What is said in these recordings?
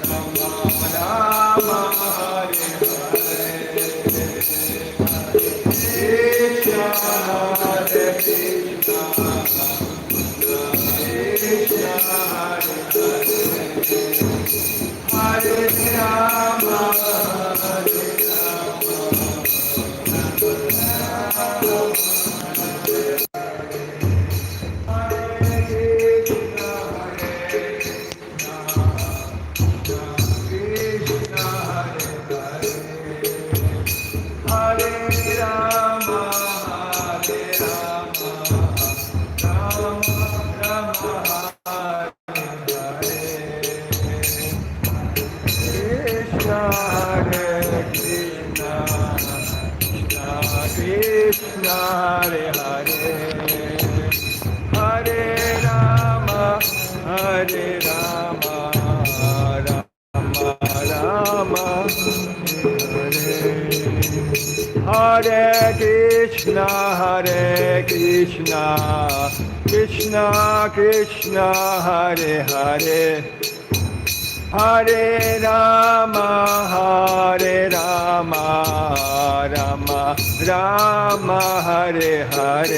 Rama Hare Hare Krishna Hare Krishna Krishna Hare Hare Rama Hare Krishna Hare Hare Hare Rama Hare Rama Rama Rama Hare Krishna Hare Krishna Krishna Krishna Hare Hare Hare Rama Rama Rama Hare Hare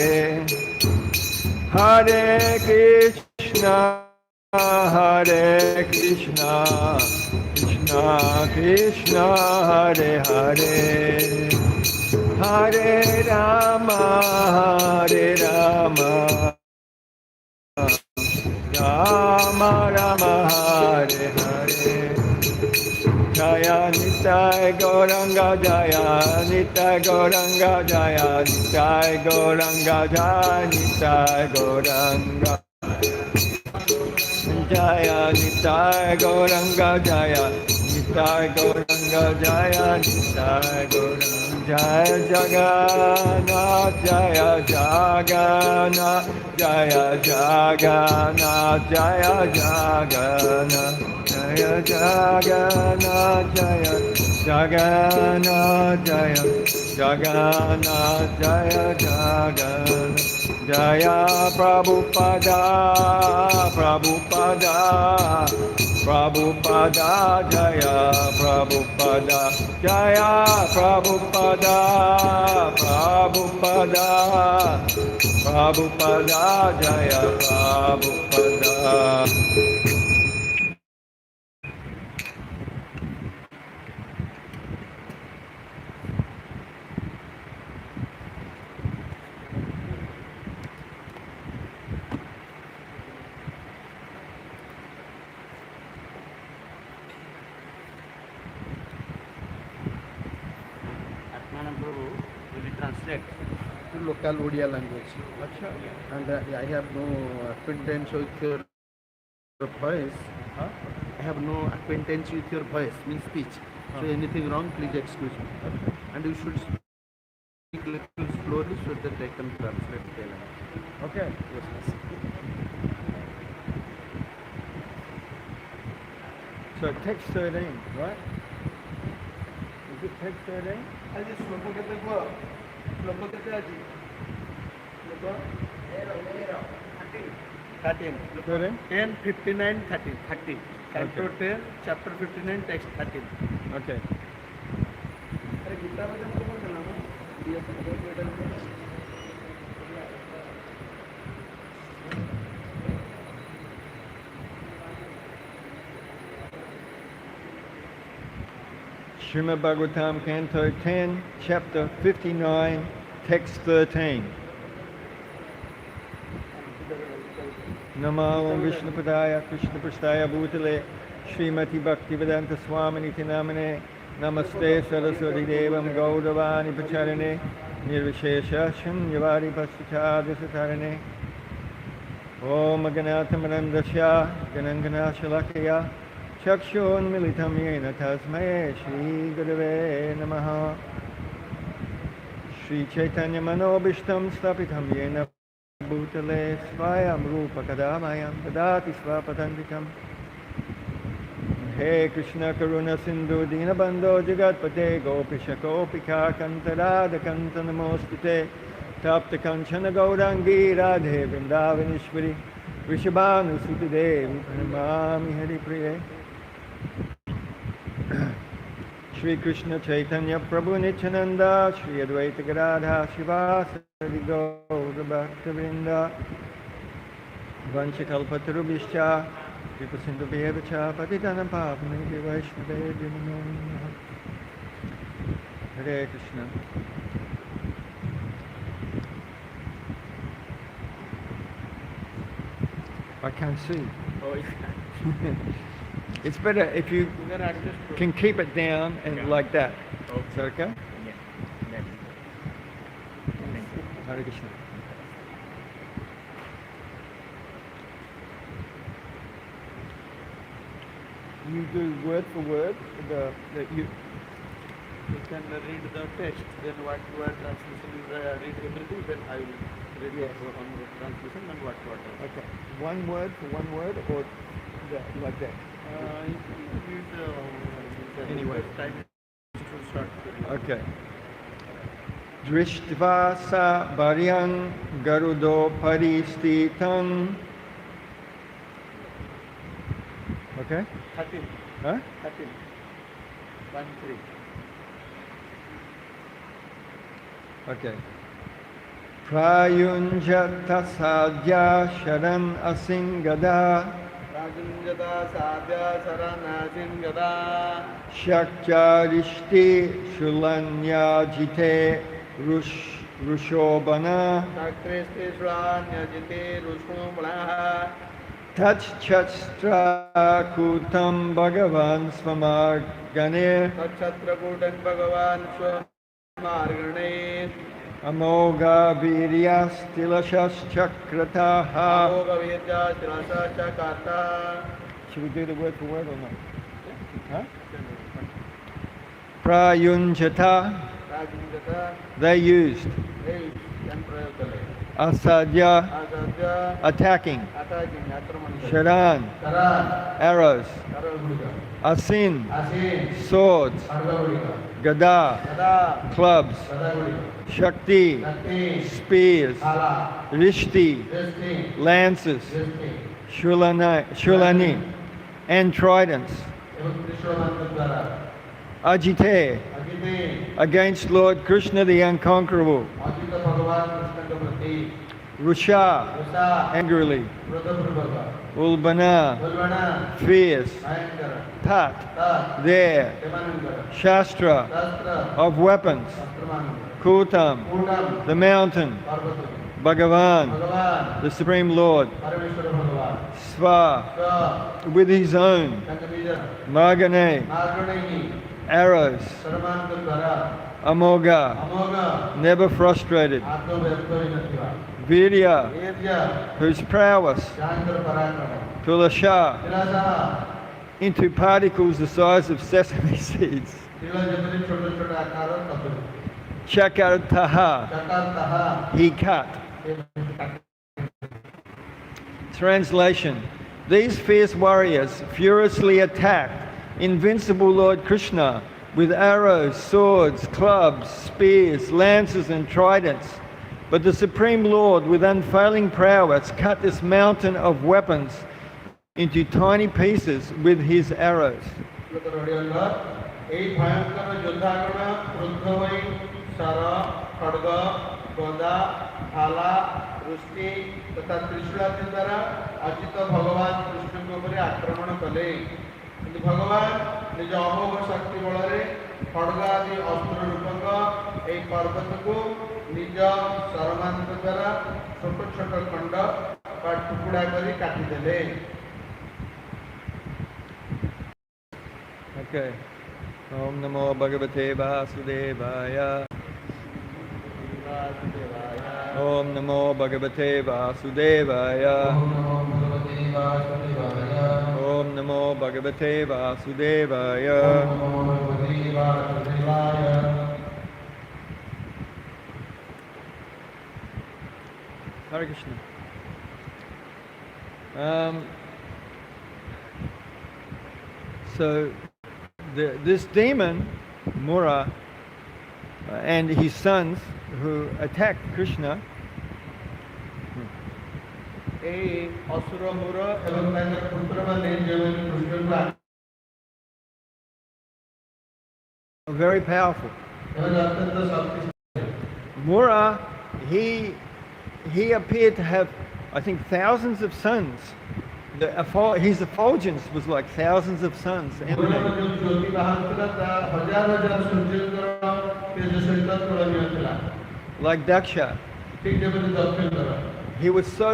Hare Krishna Krishna Krishna Hare Hare Hare Rama Rama Rama Hare Hare Jaya Nitai Gauranga Jaya Nitai Gauranga Jaya Nitai Gauranga Jaya Nitai Gauranga Jaya Nitai Gauranga Jaya Nitai Gauranga Jaya Nitai Gauranga Jaya Jagannath Jaya Jagannath Jaya Jagannath Jaya Jagannath Jaya Jagannath Jaya Jagannath Jaya Jagannath Jaya Jagannath Jaya Prabhupada Prabhupada Prabhupada Jaya Prabhupada Jaya Prabhupada Prabhupada Prabhupada Jaya Prabhupada. Prabhu will translate to local Odia language. And I have no acquaintance with your voice. Huh? I have no acquaintance with your voice, means speech. So anything wrong, please excuse me. And you should speak little slowly so that I can translate the language. Okay. Yes, yes. So text 13, right? Is it text 13? ଆଜି ଶ୍ଲୋକ କେତେ କୁହ? ଶ୍ଲୋକ କେତେ ଆଜି? ଶ୍ଲୋକ 13. 13? 10, 59, 30. 30. Canto Okay. 10, chapter 59, text 13. Okay. अरे गीता में तो कौन करना है? Srimad Bhagavatam, Canto 10, Chapter 59, Text 13. Namo Vishnupadaya Krishna Prasthaya Bhutale Srimati Bhaktivedanta Swaminiti Namane Namaste Saraswati Devam Gaudavani Pacharane Nirvishesha Shunyavadi Paschachadya Satarane Om Ganatam Randasya Ganangana Shalakaya Chakshun Militam Yena Tasmaye Shri Gurave Namaha Shri Chaitanya Manobishtam Stapitam Yena Bhutale Svayam Rupa Kadamayam Dadati Svapatantikam He Krishna Karuna Sindhu Dinabandho Jagatpate Gopisha Gopika Kantarada Kantanamostite Tapta Kanchana Gaurangi Radhe Vrindavanishwari Vrishabhanu Suti Devi Pranamami Hari Priye Shri Krishna Chaitanya Prabhu Nityananda, Shri Advaita Gadadha Shivasari Gaura Bhaktavinda, Vanchakalpatarubhishcha, Kripasindhubhyevacha, Patitanam Pavanebhyo Vaishnavebhyo Namo Namaha. Hare Krishna. I can't see. Oh, It's better if you then adjust to. can keep it down and Yeah. like that. Okay. Is that okay? Yeah. That's it. Thank you. Hare Krishna. You do word for word. You can read the text, then what word translation is read everything, then I will read Yes. on the translation and what translation. okay? One word for one word, or like that. Anyway. Time to start. Okay. Drishtvasa Bharyang Garudo Paristitam. Okay? 13. Huh? 13. 1, 3. Okay. Prayunjata Sadhya Sharan Asingada Rajunjata Sadhya Saranasin Gada Shakcharishti Shulanyajite Rushobana Sakresti Shranyajite Rushmulaha Tachchastra Kutam Bhagavan Svamagane Tatchatra Kutan Bhagavan Swamargane Amoga Viryastilashas Chakrataha. Amoga Virja Stilasa Chakarta. Should we do the word for word or not? Huh? Prayunjata, Rajunjata they used. Hey, Yan Prayotale Asadya, Asadya attacking. Attacking Atraman Sharan, Taran arrows. Taragurika Asin, Asin swords. Argavurika Gada, Gada clubs. Gadagurika Shakti, Shakti spears. Hala Rishti, Rishti lances. Rishti Shulani, and tridents. Evam Krishnamantra Ajite, Ajite against Lord Krishna the Unconquerable. Ajita Bhagavan Krishna Prati Rusha, Rasa angrily. Vruddha Ulbana, Ulvana fierce. Bhayankara Tat, Tat there. Devanangara Shastra, Shastra of weapons. Astramanangara Kutam, Kutam the mountain. Parvati Bhagavan, Bhagavan the Supreme Lord. Parameshwara Bhagavan Sva, Sa with his own. Kankamija Magane, Marganehi arrows. Sarmanandara Amoga, Amoga never frustrated. Atma Vyaptoinativa Virya, Vedya whose prowess. Shankar Parakrama Tulasha, Tilasa into particles the size of sesame seeds. Tila Jamani Chota Chota Akara Tapu Chakartaha, Chakar Taha he cut. Translation. These fierce warriors furiously attacked invincible Lord Krishna with arrows, swords, clubs, spears, lances and tridents. But the Supreme Lord, with unfailing prowess, cut this mountain of weapons into tiny pieces with his arrows. এই ভয়ঙ্কর যোদ্ধাগণ ক্রুদ্ধ হয়ে সর খড়গ গদা ভালা রুষ্টি তথা ত্রিশূলাদি দ্বারা অজিত ভগবান কৃষ্ণଙ୍କ ଉପରେ ଆକ୍ରମଣ କଲେ କିନ୍ତୁ ଭଗବାନ ନିଜ ଅମୋଘ ଶକ୍ତି ବଳରେ ଖଡଗ ଆଦି ଅସ୍ତ୍ର ରୂପକ ଏହି ପର୍ବତକୁ ନିଜ ସରମାନ୍ତ ଦ୍ୱାରା ଛୋଟ ଛୋଟ ଖଣ୍ଡ ବା ଟୁକୁଡ଼ା କରି କାଟିଦେଲେ। Okay. Om Namo Bhagavate Vasudevaya. Om Namo Bhagavate Vasudevaya. Om Namo Bhagavate Vasudevaya. Hare Krishna. So this demon, Mura, and his sons who attacked Krishna, এই অসুর মূর এবং তাদের পুত্রମାନେ ଯେଉଁମାନେ କୃଷ୍ଣଙ୍କୁ very powerful. ସେମାନେ ଅତ୍ୟନ୍ତ ଶକ୍ତିଶାଳୀ। Mura, he appeared to have, I think, thousands of sons. His effulgence was like thousands of sons ମୁରର emanating, ଯେଉଁ ଜ୍ୟୋତି ବାହାରୁଥିଲା ତାହା ହଜାର ହଜାର ସୂର୍ଯ୍ୟଙ୍କର ତେଜ ସହିତ ତୁଳନୀୟ ଥିଲା। like Daksha. ଠିକ୍ ଯେପରି ଦକ୍ଷିଣଙ୍କର He was so,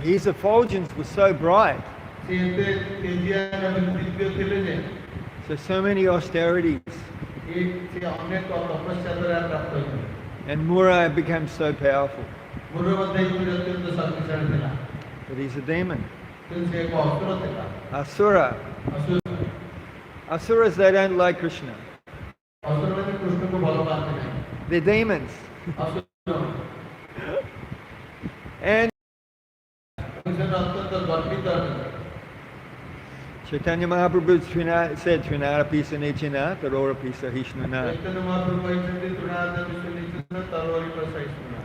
his effulgence was so bright. ସେ ଏତେ ତେଜିଆ ଏବଂ ଦିବ୍ୟ ଥିଲେ ଯେ So many austerities. ସେ ଅନେକ ତପସ୍ୟା ଦ୍ୱାରା ପ୍ରାପ୍ତ ହୋଇଥିଲେ। And Mura became so powerful. ମୁର ମଧ୍ୟ ଏପରି ଅତ୍ୟନ୍ତ ଶକ୍ତିଶାଳୀ ଥିଲା। But he's a demon. କିନ୍ତୁ ସେ ଏକ ଅସୁର ଥିଲା। Asura. ଅସୁର Asuras, they don't like Krishna. ଅସୁରମାନେ କୃଷ୍ଣଙ୍କୁ ଭଲ ପାଆନ୍ତି ନାହିଁ। They're demons. ଅସୁର And ସେମାନେ ଅତ୍ୟନ୍ତ ଗର୍ବିତ ଅଟନ୍ତି। Chaitanya Mahaprabhu said, Trinara Pisa Nichina, Tarora Pisa Hishnana. Chaitanya ମହାପ୍ରଭୁ କହିଛନ୍ତି ତୃଣାଦ ବିଶ୍ୱ ନିଶ୍ଚିତ ତରୋରି ପ୍ରସାଇଷ୍ଣୁନା।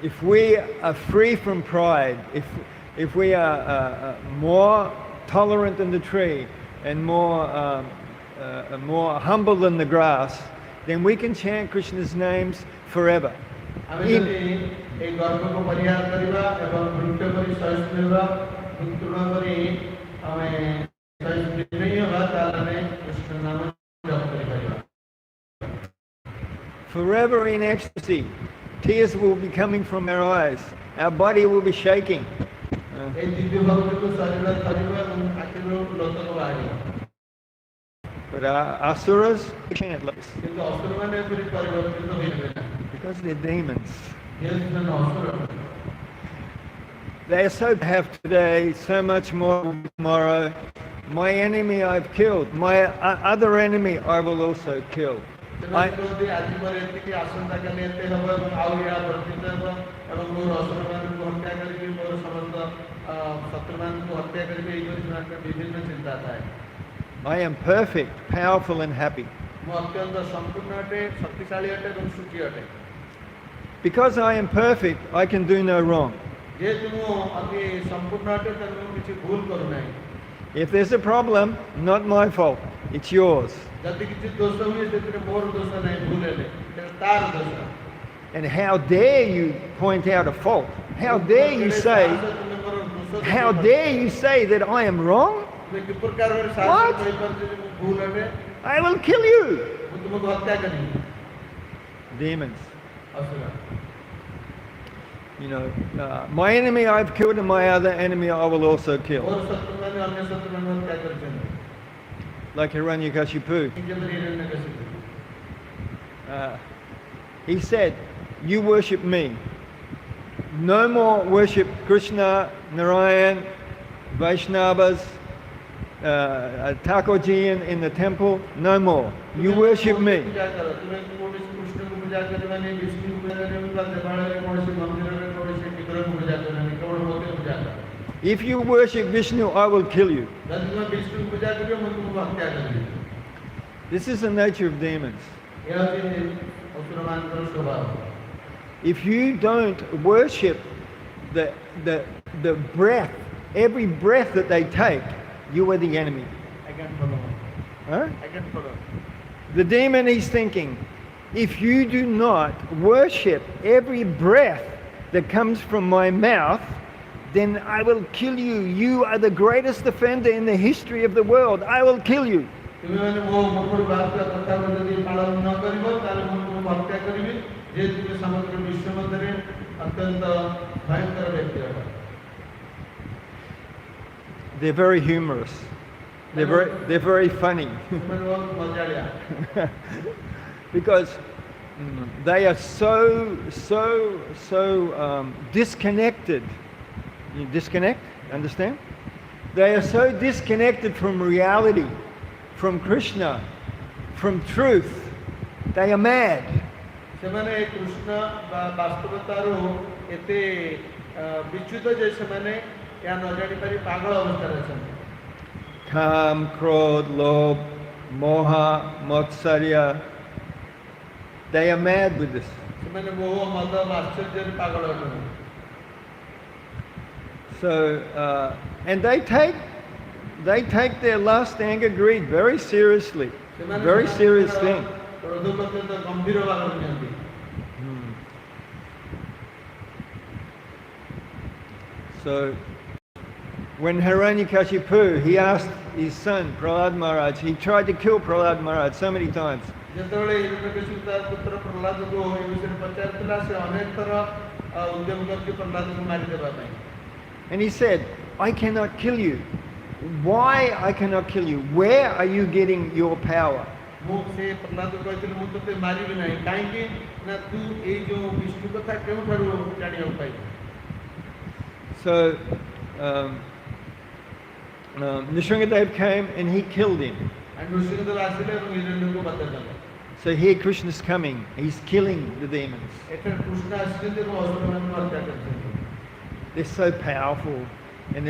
If we are free from pride, if we are more tolerant than the tree and more humble than the grass, then we can chant Krishna's names forever. ଆମେ ଯଦି এই ଗର୍ଭକୁ ପରିହାର କରିବା ଏବଂ ବୃକ୍ଷ ପରି ସହିଷ୍ଣୁ ହେବା ତୃଣ ପରି ଆମେ ସହିଷ୍ଣୁ ହେବା ତାହେଲେ ଆମେ କୃଷ୍ଣ ନାମ ଜପ କରିପାରିବା। Forever in ecstasy. Tears will be coming from our eyes. Our body will be shaking. এই ଦିବ୍ୟ ଭକ୍ତିକୁ ଶରୀର ଥରିବ ଏବଂ ଆଖିରୁ ଲୋତକ ବାହାରିବ। But asuras can't like this କିନ୍ତୁ ଅସୁରମାନେ ଏପରି ପରିବର୍ତ୍ତିତ ହୋଇଯିବେ ନାହିଁ। because they're demons. ଯେହେତୁ ସେମାନେ ଅସୁର They are so have today, so much more tomorrow. My enemy I've killed. My other enemy I will also kill. ସେମାନେ କୁହନ୍ତି ଆଜି ପରେ ଏତିକି ଆସନ୍ତାକାଲି ଏତେ ହେବ ଏବଂ ଆଉ ଏହା ବର୍ଦ୍ଧିତ ହେବ ଏବଂ ମୋର ଅସୁରମାନଙ୍କୁ ହତ୍ୟା କରିବି ମୋର ସମସ୍ତ ଶତ୍ରୁମାନଙ୍କୁ ହତ୍ୟା କରିବି ଏଇପରି ସେମାନଙ୍କ ବିଭିନ୍ନ ଚିନ୍ତା ଥାଏ। I am perfect, powerful and happy. ମୁଁ ଅତ୍ୟନ୍ତ ସମ୍ପୂର୍ଣ୍ଣ ଅଟେ ଶକ୍ତିଶାଳୀ ଅଟେ ଏବଂ ସୁଖୀ ଅଟେ। Because I am perfect, I can do no wrong. ଯେହେତୁ ମୁଁ ଅତି ସମ୍ପୂର୍ଣ୍ଣ ଅଟେ ତେଣୁ ମୁଁ କିଛି ଭୁଲ କରୁନାହିଁ। If there's a problem, not my fault, it's yours. ଯଦି କିଛି ଦୋଷ ହୁଏ ସେଥିରେ ମୋର ଦୋଷ ନାହିଁ ଭୁଲ ହେଲେ ତେଣୁ ତାର ଦୋଷ। And how dare you point out a fault? How dare you say that I am wrong? ତୁମେ କି ପ୍ରକାର ଭାବରେ ସାହସ What? କହିପାରୁଛ ଯେ ମୁଁ ଭୁଲ ଅଟେ I will kill you. ମୁଁ ତୁମକୁ ହତ୍ୟା କରିବି। Demons. ଅସୁର You know, my enemy I've killed and my other enemy I will also kill. ମୋର ଶତ୍ରୁମାନେ ଅନ୍ୟ ଶତ୍ରୁମାନଙ୍କୁ ହତ୍ୟା କରିଛନ୍ତି। Like Hiranyakashipu. ଯେପରି Hiranyakashipu. He said, you worship me. No more worship Krishna, Narayan, Vaishnavas, Thakurji in the temple. No more. You worship me. If you worship Vishnu, I will kill you. This is the nature of demons. If you don't worship the breath, every breath that they take, you are the enemy. I can follow. Huh? I can follow. The demon is thinking, if you do not worship every breath that comes from my mouth, then I will kill you. You are the greatest offender in the history of the world. I will kill you. They're very humorous. They're very funny. Because they are so disconnected. You disconnect? Understand? They are so disconnected from reality, from Krishna, from truth. They are mad. ସେମାନେ କୃଷ୍ଣ ବା ବାସ୍ତବତାରୁ ଏତେ ବିଚ୍ୟୁତ ଯେ ସେମାନେ ଏହା ନ ଜାଣିପାରି ପାଗଳ ଅବସ୍ଥାରେ ଅଛନ୍ତି। Kam, Krodh, Lobh, Moha, Matsarya. They are mad with this. ସେମାନେ ମୋହ ମଦ ଆଶ୍ଚର୍ଯ୍ୟରେ ପାଗଳ ଅଟନ୍ତି। So, and they take their lust, anger, greed very seriously. Very serious thing. କ୍ରୋଧକୁ ଅତ୍ୟନ୍ତ ଗମ୍ଭୀର ଭାବରେ ନିଅନ୍ତି। So, when Hiranyakashipu, he asked his son Prahlad Maharaj, he tried to kill Prahlad Maharaj so many times. ଯେତେବେଳେ ହିରଣ୍ୟକଶିପୁ ତାର ପୁତ୍ର ପ୍ରହ୍ଲାଦକୁ ଏ ବିଷୟରେ ପଚାରିଥିଲା, ସେ ଅନେକ ଥର ଉଦ୍ୟମ କରିଛି ପ୍ରହ୍ଲାଦକୁ ମାରିଦେବା ପାଇଁ। And he said, I cannot kill you. Why I cannot kill you? Where are you getting your power? ମୁଁ ସେ ପ୍ରହ୍ଲାଦକୁ କହିଥିଲି, ମୁଁ ତୋତେ ମାରିବି ନାହିଁ, କାହିଁକି ନା ତୁ ଏଇ ଯୋଉ ବିଷ୍ଣୁ କଥା କେଉଁଠାରୁ ଜାଣିବାକୁ ପାଇଲୁ? So Nrsingadev came and he killed him. Nrusinghadev ଆସିଲେ ଏବଂ ହିରଣ୍ୟକୁ ବଧ କଲେ। So here Krishna is coming. He's killing the demons. ଏଠାରେ କୃଷ୍ଣ ଆସିଛନ୍ତି ଏବଂ ଅସୁରମାନଙ୍କୁ ହତ୍ୟା କରିଛନ୍ତି। They're so powerful, and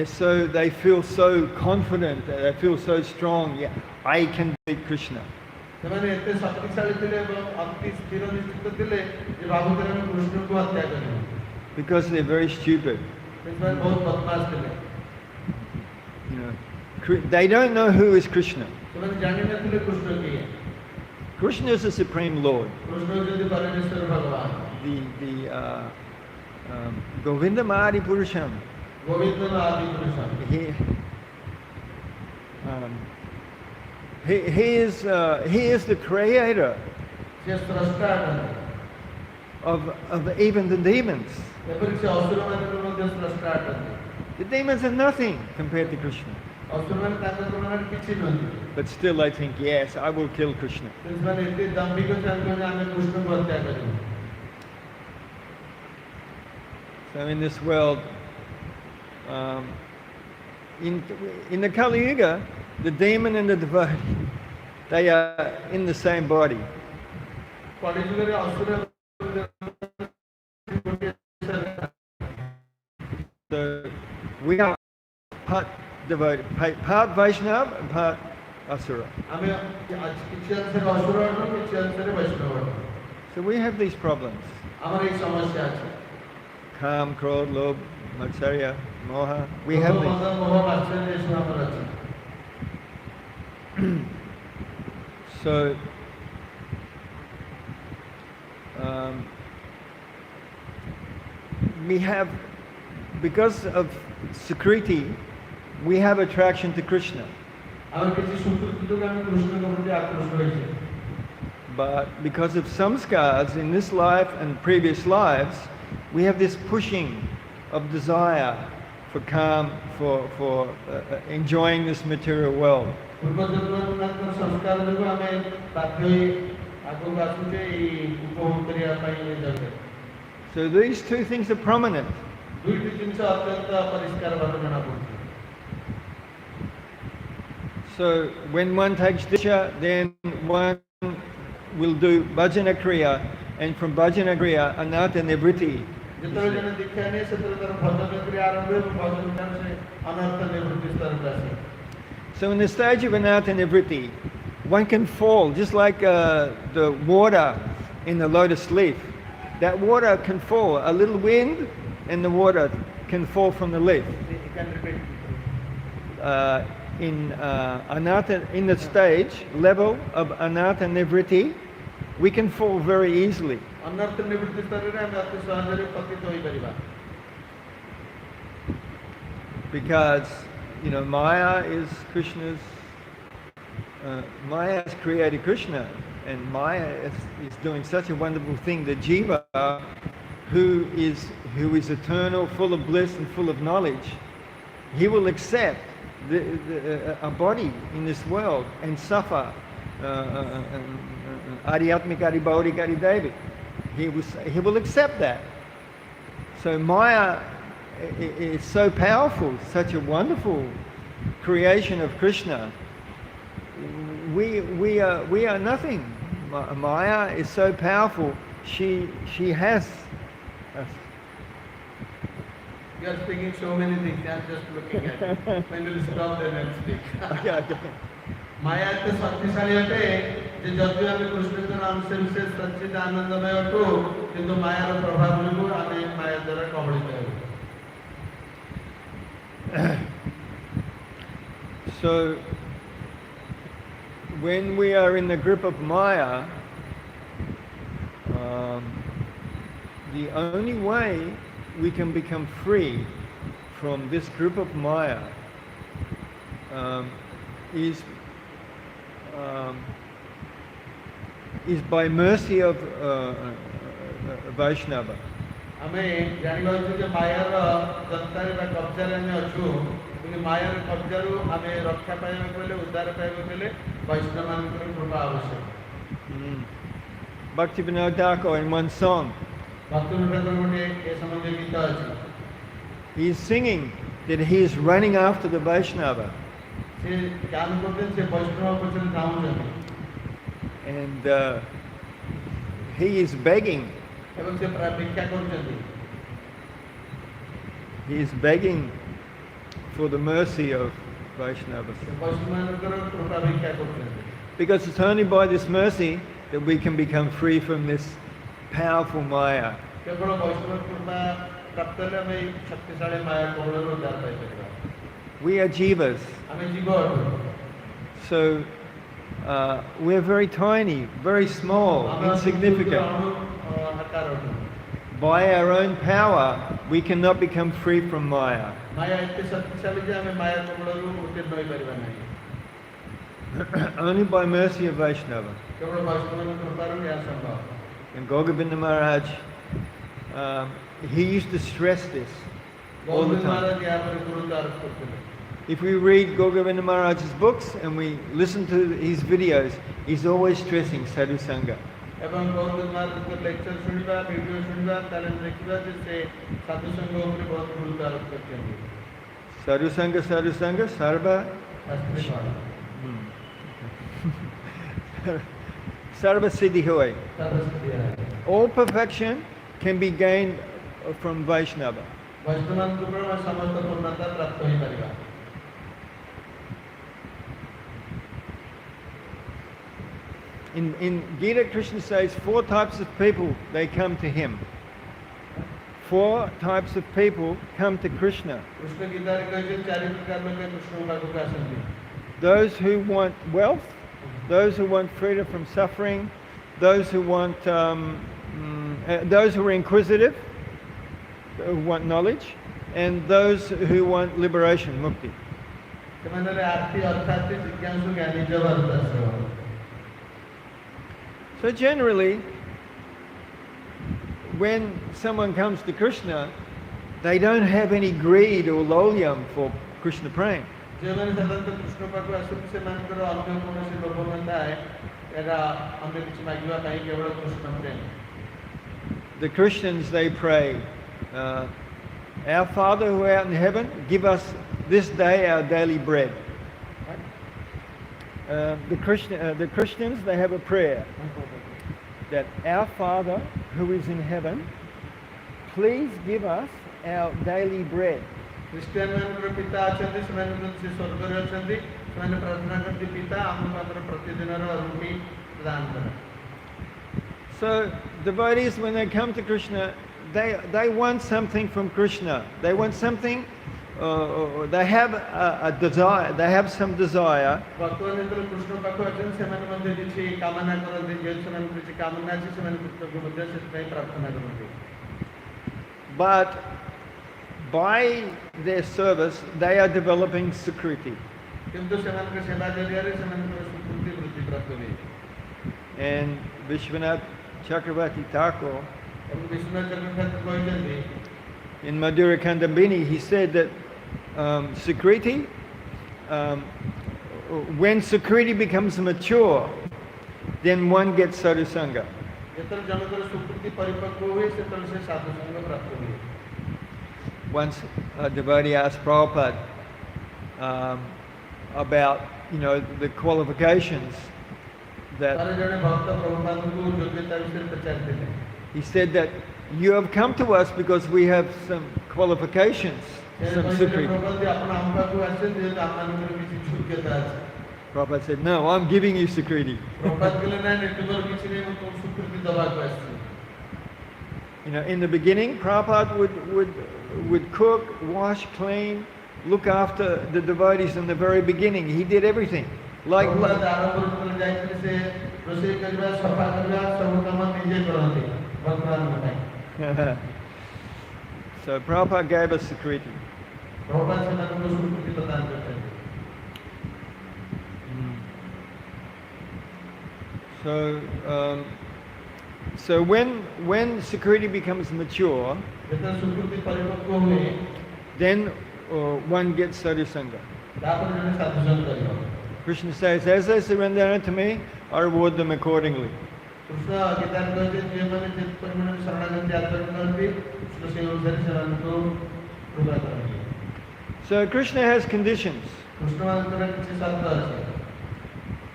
they feel so confident. They feel so strong. Yeah, I can beat Krishna. ସେମାନେ ଏତେ ଶକ୍ତିଶାଳୀ ଥିଲେ ଏବଂ ଅତି ସ୍ଥିର ନିଶ୍ଚିତ ଥିଲେ ଯେ ଭାବୁଥିଲେ ଆମେ କୃଷ୍ଣଙ୍କୁ ହତ୍ୟା କରିବୁ। Because they're very stupid. ସେମାନେ ବହୁତ ବଦମାସ ଥିଲେ। You know, they don't know who is Krishna. ସେମାନେ ଜାଣିନଥିଲେ କୃଷ୍ଣ କିଏ। Krishna is the Supreme Lord. Krishna ହେଉଛନ୍ତି ପରମେଶ୍ୱର ଭଗବାନ। The Govindam Adi Purusham. Govindam ଆଦି ପୁରୁଷ। He is the creator ସେ ସ୍ରଷ୍ଟା ଅଟନ୍ତି। of even the demons. ଏପରିକି ସେ ଅସୁରମାନଙ୍କର ମଧ୍ୟ ସ୍ରଷ୍ଟା ଅଟନ୍ତି। The demons are nothing compared to Krishna. ଅସୁରମାନେ ତାଙ୍କ ତୁଳନାରେ କିଛି ନୁହନ୍ତି। But still they think, yes, I will kill Krishna. ସେମାନେ ଏତେ ଦମ୍ଭିକ ଚାହୁଁଛନ୍ତି ଯେ ଆମେ କୃଷ୍ଣଙ୍କୁ ହତ୍ୟା କରିବୁ। So in this world, in the Kali Yuga, the demon and the devotee, they are in the same body. କଳିଯୁଗରେ ଅସୁର So we are part devotee, part Vaishnava and part Asura. ଆମେ କିଛି ଅଂଶରେ ଅସୁର ଅଟୁ, କିଛି ଅଂଶରେ ବୈଷ୍ଣବ ଅଟୁ। So we have these problems. ଆମର ଏଇ ସମସ୍ୟା ଅଛି। Kam, Krodh, Lobh, Matsarya, Moha. We have these. ମୋହ ମାତ୍ସର୍ଯ୍ୟ ଏସବୁ ଆମର ଅଛି। So we have, because of Sukriti, we have attraction to Krishna. ଆମର କିଛି ସୁକୃତି ଯୋଗୁଁ ଆମେ କୃଷ୍ଣଙ୍କ ପ୍ରତି ଆକୃଷ୍ଟ ହୋଇଛେ। But because of samskars in this life and previous lives, we have this pushing of desire for calm, for enjoying this material world. ପୂର୍ବଜନ୍ମର ସଂସ୍କାର ଯୋଗୁଁ ଆମେ ବାଧ୍ୟ ହୋଇ ଆଗକୁ ଆସୁଛେ ଏଇ ଉପଭୋଗ କରିବା ପାଇଁ ଯାଉଛେ। So these two things are prominent. ଦୁଇଟି ଜିନିଷ ଅତ୍ୟନ୍ତ ପରିଷ୍କାର ଭାବେ ଜଣାପଡୁଛି। So when one takes diksha, then one will do bhajana kriya, and from bhajana kriya, anartha nivritti. ଯେତେବେଳେ ଜଣେ ଦୀକ୍ଷା ନିଏ ସେତେବେଳେ ତାର ଭଜନ କ୍ରିୟା ଆରମ୍ଭ ହେବ, ଭଜନ ଠାରୁ ସେ ଅନର୍ଥ ନିବୃତ୍ତି ସ୍ତରକୁ ଆସେ। So in the stage of anartha nivritti, one can fall just like the water in the lotus leaf. That water can fall. A little wind and the water can fall from the leaf. In the stage level of anartha nivritti, we can fall very easily. ଅନର୍ଥ ନିବୃତ୍ତି ସ୍ତରରେ ଆମେ ଅତି ସହଜରେ ପତିତ ହୋଇପାରିବା। Because Maya is Krishna's. Maya has created Krishna, and Maya is doing such a wonderful thing. The jiva, who is eternal, full of bliss and full of knowledge, he will accept a body in this world and suffer. Adhyatmikari Bauddhikari Devi. He will accept that. So Maya is so powerful, such a wonderful creation of Krishna. We are nothing. Maya is so powerful. She has us. You are speaking so many things. I am just looking at it. When will you stop then and speak? Okay. माया एते शक्तिशाली अटे जे जदि आमे कृष्णଙ୍କ नाम से विशेष सच्चिद आनंदमय अटु किंतु मायार प्रभाव जोगु आमे माया द्वारा कबलित हेउ। So when we are in the grip of Maya, the only way we can become free from this grip of Maya is by mercy of Vaishnava. ଆମେ ଜାଣିପାରୁଛୁ ଯେ ମାୟାର ଯନ୍ତ୍ରରେ ବା କବ୍ଜାରେ ଆମେ ଅଛୁ, କିନ୍ତୁ ମାୟାର କବ୍ଜାରୁ ଆମେ ରକ୍ଷା ପାଇବାକୁ ହେଲେ, ଉଦ୍ଧାର ପାଇବାକୁ ହେଲେ ବୈଷ୍ଣବମାନଙ୍କର କୃପା ଆବଶ୍ୟକ। Bhaktivinoda Thakur in one song, ଭକ୍ତିବିନୋଦ ଠାକୁର ଗୋଟେ ଏ ସମ୍ବନ୍ଧୀୟ ଗୀତ ଅଛି, he is singing that he is running after the Vaishnava, ସେ ଗାନ କରୁଛନ୍ତି, ସେ ବୈଷ୍ଣବ ପଛରେ ଧାଉଁଛନ୍ତି and he is begging. ଏବଂ ସେ ଭିକ୍ଷା କରୁଛନ୍ତି। He is begging for the mercy of Vaishnavas. ସେ ବୈଷ୍ଣବମାନଙ୍କର କୃପା ଭିକ୍ଷା କରୁଛନ୍ତି। Because it's only by this mercy that we can become free from this powerful Maya. କେବଳ ବୈଷ୍ଣବ କୃପା ପ୍ରାପ୍ତ ହେଲେ ଆମେ ଏଇ ଶକ୍ତିଶାଳୀ ମାୟା କବଳରୁ ଉଦ୍ଧାର ପାଇପାରିବା। We are jivas, ଆମେ ଜୀବ ଅଟୁ। so we're very tiny, very small, insignificant. ଆକାର ଅଟୁ। By our own power, we cannot become free from Maya. ମାୟା ଏତେ ଶକ୍ତିଶାଳୀ ଯେ ଆମେ ମାୟା କବଳରୁ ଉତ୍ତୀର୍ଣ୍ଣ ହୋଇପାରିବା ନାହିଁ। Only by mercy of Vaishnava. କେବଳ ବୈଷ୍ଣବଙ୍କ କୃପାରୁ ଏହା ସମ୍ଭବ। And Govinda Maharaj, he used to stress this all the Gobinda time. ମହାରାଜ ଏହା ଉପରେ ଗୁରୁତ୍ୱ ଆରୋପ କରୁଥିଲେ। If we read Govinda Maharaj's books and we listen to his videos, he's always stressing sadhu sangha. ଏବଂ ଗୋବିନ୍ଦ ମହାରାଜଙ୍କ ଲେକ୍ଚର ଶୁଣିବା, ଭିଡ଼ିଓ ଶୁଣିବା, ତାହେଲେ ଦେଖିବା ଯେ ସେ ସାଧୁ ସଂଘ ଉପରେ ବହୁତ ଗୁରୁତ୍ୱ ଆରୋପ କରିଛନ୍ତି। Sadhu sangha, sarva, ଶାସ୍ତ୍ରୀ କଣ? sarva siddhi hoy. ସାଧୁସ୍ଥିତି ଏହା। All perfection can be gained from Vaishnava. ବୈଷ୍ଣବଙ୍କ କୃପାରୁ ଆମେ ସମସ୍ତ ପୂର୍ଣ୍ଣତା ପ୍ରାପ୍ତ ହୋଇପାରିବା। In Gita, Krishna says 4 types of people, they come to him. 4 types of people come to Krishna. Krishna ଗୀତାରେ କହିଛନ୍ତି ଚାରି ପ୍ରକାର ଲୋକ କୃଷ୍ଣଙ୍କ ପାଖକୁ ଆସନ୍ତି। Those who want wealth, those who want freedom from suffering, those who want, those who are inquisitive, who want knowledge, and those who want liberation, mukti. ସେମାନେ ହେଲେ ଆର୍ଥି ଅର୍ଥାତ୍ ଜିଜ୍ଞାସୁ ଜ୍ଞାନୀ ଜବରଦସ୍ତ। So generally, when someone comes to Krishna, they don't have any greed or lolyam for Krishna praying. ଯେଉଁମାନେ ସାଧାରଣତଃ କୃଷ୍ଣ ପାଖକୁ ଆସନ୍ତି ସେମାନଙ୍କର ଅନ୍ୟ କୌଣସି ଲୋଭ ନଥାଏ, ଏରା ଅନ୍ୟ କିଛି ମାଗିବା ପାଇଁ କେବଳ କୃଷ୍ଣ ପ୍ରେମ। The Christians, they pray, our Father who art in heaven, give us this day our daily bread. The Christians, they have a prayer that our Father who is in heaven, please give us our daily bread. Christian ମାନଙ୍କର ପିତା ଅଛନ୍ତି, ସେମାନେ ସେ ସ୍ୱର୍ଗରେ ଅଛନ୍ତି, ସେମାନେ ପ୍ରାର୍ଥନା କରନ୍ତି ପିତା ଆମକୁ ଆମର ପ୍ରତିଦିନର ରୁଟି ପ୍ରଦାନ କର। So devotees, when they come to Krishna, they want something from Krishna. They want something. They have a desire. They have some desire. ଭକ୍ତମାନେ ଯେତେବେଳେ କୃଷ୍ଣ ପାଖକୁ ଅଛନ୍ତି ସେମାନେ ମଧ୍ୟ କିଛି କାମନା କରନ୍ତି, ଯେହେତୁ ସେମାନଙ୍କୁ କିଛି କାମନା ଅଛି ସେମାନେ କୃଷ୍ଣଙ୍କୁ ମଧ୍ୟ ସେଥିପାଇଁ ପ୍ରାର୍ଥନା କରନ୍ତି। But by their service, they are developing sukriti. କିନ୍ତୁ ସେମାନଙ୍କ ସେବା ଜରିଆରେ ସେମାନଙ୍କର ସୁକୃତି ବୃଦ୍ଧି ପ୍ରାପ୍ତ ହୁଏ। And Vishwanath Chakravarti Thakur, ଏବଂ ବିଶ୍ୱନାଥ ଚକ୍ରବର୍ତ୍ତୀ କହିଛନ୍ତି in Madhura Kandambini, he said that Sukriti, when Sukriti becomes mature, then one gets sadhu sangha. ଯେତେବେଳେ ଜଣଙ୍କର ସୁକୃତି ପରିପକ୍ୱ ହୁଏ ସେତେବେଳେ ସେ ସାଧୁ ସଂଘ ପ୍ରାପ୍ତ ହୁଏ। Once a devotee asked Prabhupada about, the qualifications that ଥରେ ଜଣେ ଭକ୍ତ ପ୍ରଭୁପାଦଙ୍କୁ ଯୋଗ୍ୟତା ବିଷୟରେ ପଚାରିଥିଲେ। he said that you have come to us because we have some qualifications, some sukriti. Prabhupada said, no, I'm giving you sukriti. In the beginning, Prabhupada would cook, wash, clean, look after the devotees in the very beginning. He did everything. Like, ପ୍ରଭୁପାଦ ଆରମ୍ଭରୁ ଯେତେବେଳେ ଯାଇଥିଲେ ସେ ରୋଷେଇ କରିବା ସଫା କରିବା ସବୁ କାମ ନିଜେ କରନ୍ତି ଭକ୍ତମାନଙ୍କ ପାଇଁ। so Prabhupada gave us security. ପ୍ରଭୁପାଦ ସେମାନଙ୍କୁ ସ୍ୱୀକୃତି ପ୍ରଦାନ କରିଛନ୍ତି। So, so when security becomes mature, ଯେତେବେଳେ ସ୍ୱୀକୃତି ପରିପକ୍ୱ ହୁଏ then one gets sadhusanga. ତାପରେ ଜଣେ ସାଧୁସଙ୍ଗ କରିବ। Krishna says, as they surrender unto me, I reward them accordingly. Krishna ଗୀତାରେ କହିଛି ଯେଉଁମାନେ ଯେ ପରିମାଣରେ ଶରଣାଗତି ଆଚରଣ କରନ୍ତି କୃଷ୍ଣ ସେହି ଅନୁସାରେ ସେମାନଙ୍କୁ କୃପା କରନ୍ତି। So Krishna has conditions, କୃଷ୍ଣମାନଙ୍କର କିଛି ସର୍ତ୍ତ ଅଛି,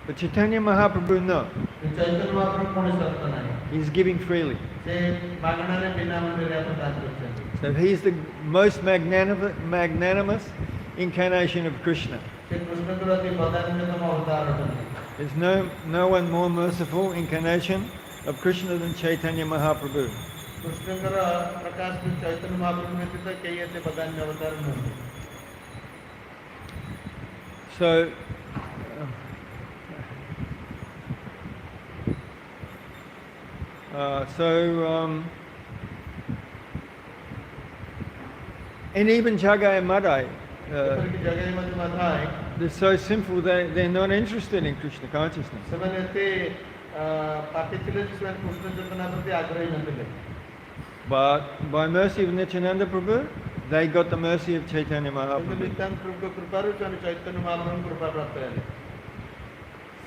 but Chaitanya Mahaprabhu no. Chaitanya ମହାପ୍ରଭୁ କୌଣସି ସର୍ତ୍ତ ନାହିଁ। He's giving freely. ସେ ମାଗଣାରେ ବିନା ମୂଲ୍ୟରେ ପ୍ରଦାନ କରୁଛନ୍ତି। So he's the most magnanimous incarnation of Krishna. ସେ କୃଷ୍ଣଙ୍କର ଅତି ବଦାନ୍ୟତମ ଅବତାର ଅଟନ୍ତି। There's no one more merciful incarnation of Krishna than Chaitanya Mahaprabhu. କୃଷ୍ଣଙ୍କର ପ୍ରକାଶ ଚୈତନ୍ୟ ମହାପ୍ରଭୁ ବ୍ୟତୀତ କେହି ଏତେ ବଦାନ୍ୟ ଅବତାର ନୁହନ୍ତି। So and even Jagai and Madai, ଯେପରିକି ଜଗନ୍ନାଥ ମଧ୍ୟ ମାଥାଏ they're so simple, they're not interested in Krishna consciousness. ସେମାନେ ଏତେ ପାପୀ ଥିଲେ ଯେ ସେମାନେ କୃଷ୍ଣ ଚେତନା ପ୍ରତି ଆଗ୍ରହୀ ନଥିଲେ। But by mercy of Nityananda Prabhu, they got the mercy of Chaitanya କିନ୍ତୁ Mahaprabhu. ନିତ୍ୟାନ୍ତ ପ୍ରଭୁଙ୍କ କୃପାରୁ ସେମାନେ ଚୈତନ୍ୟ ମହାପ୍ରଭୁଙ୍କ କୃପା ପ୍ରାପ୍ତ ହେଲେ।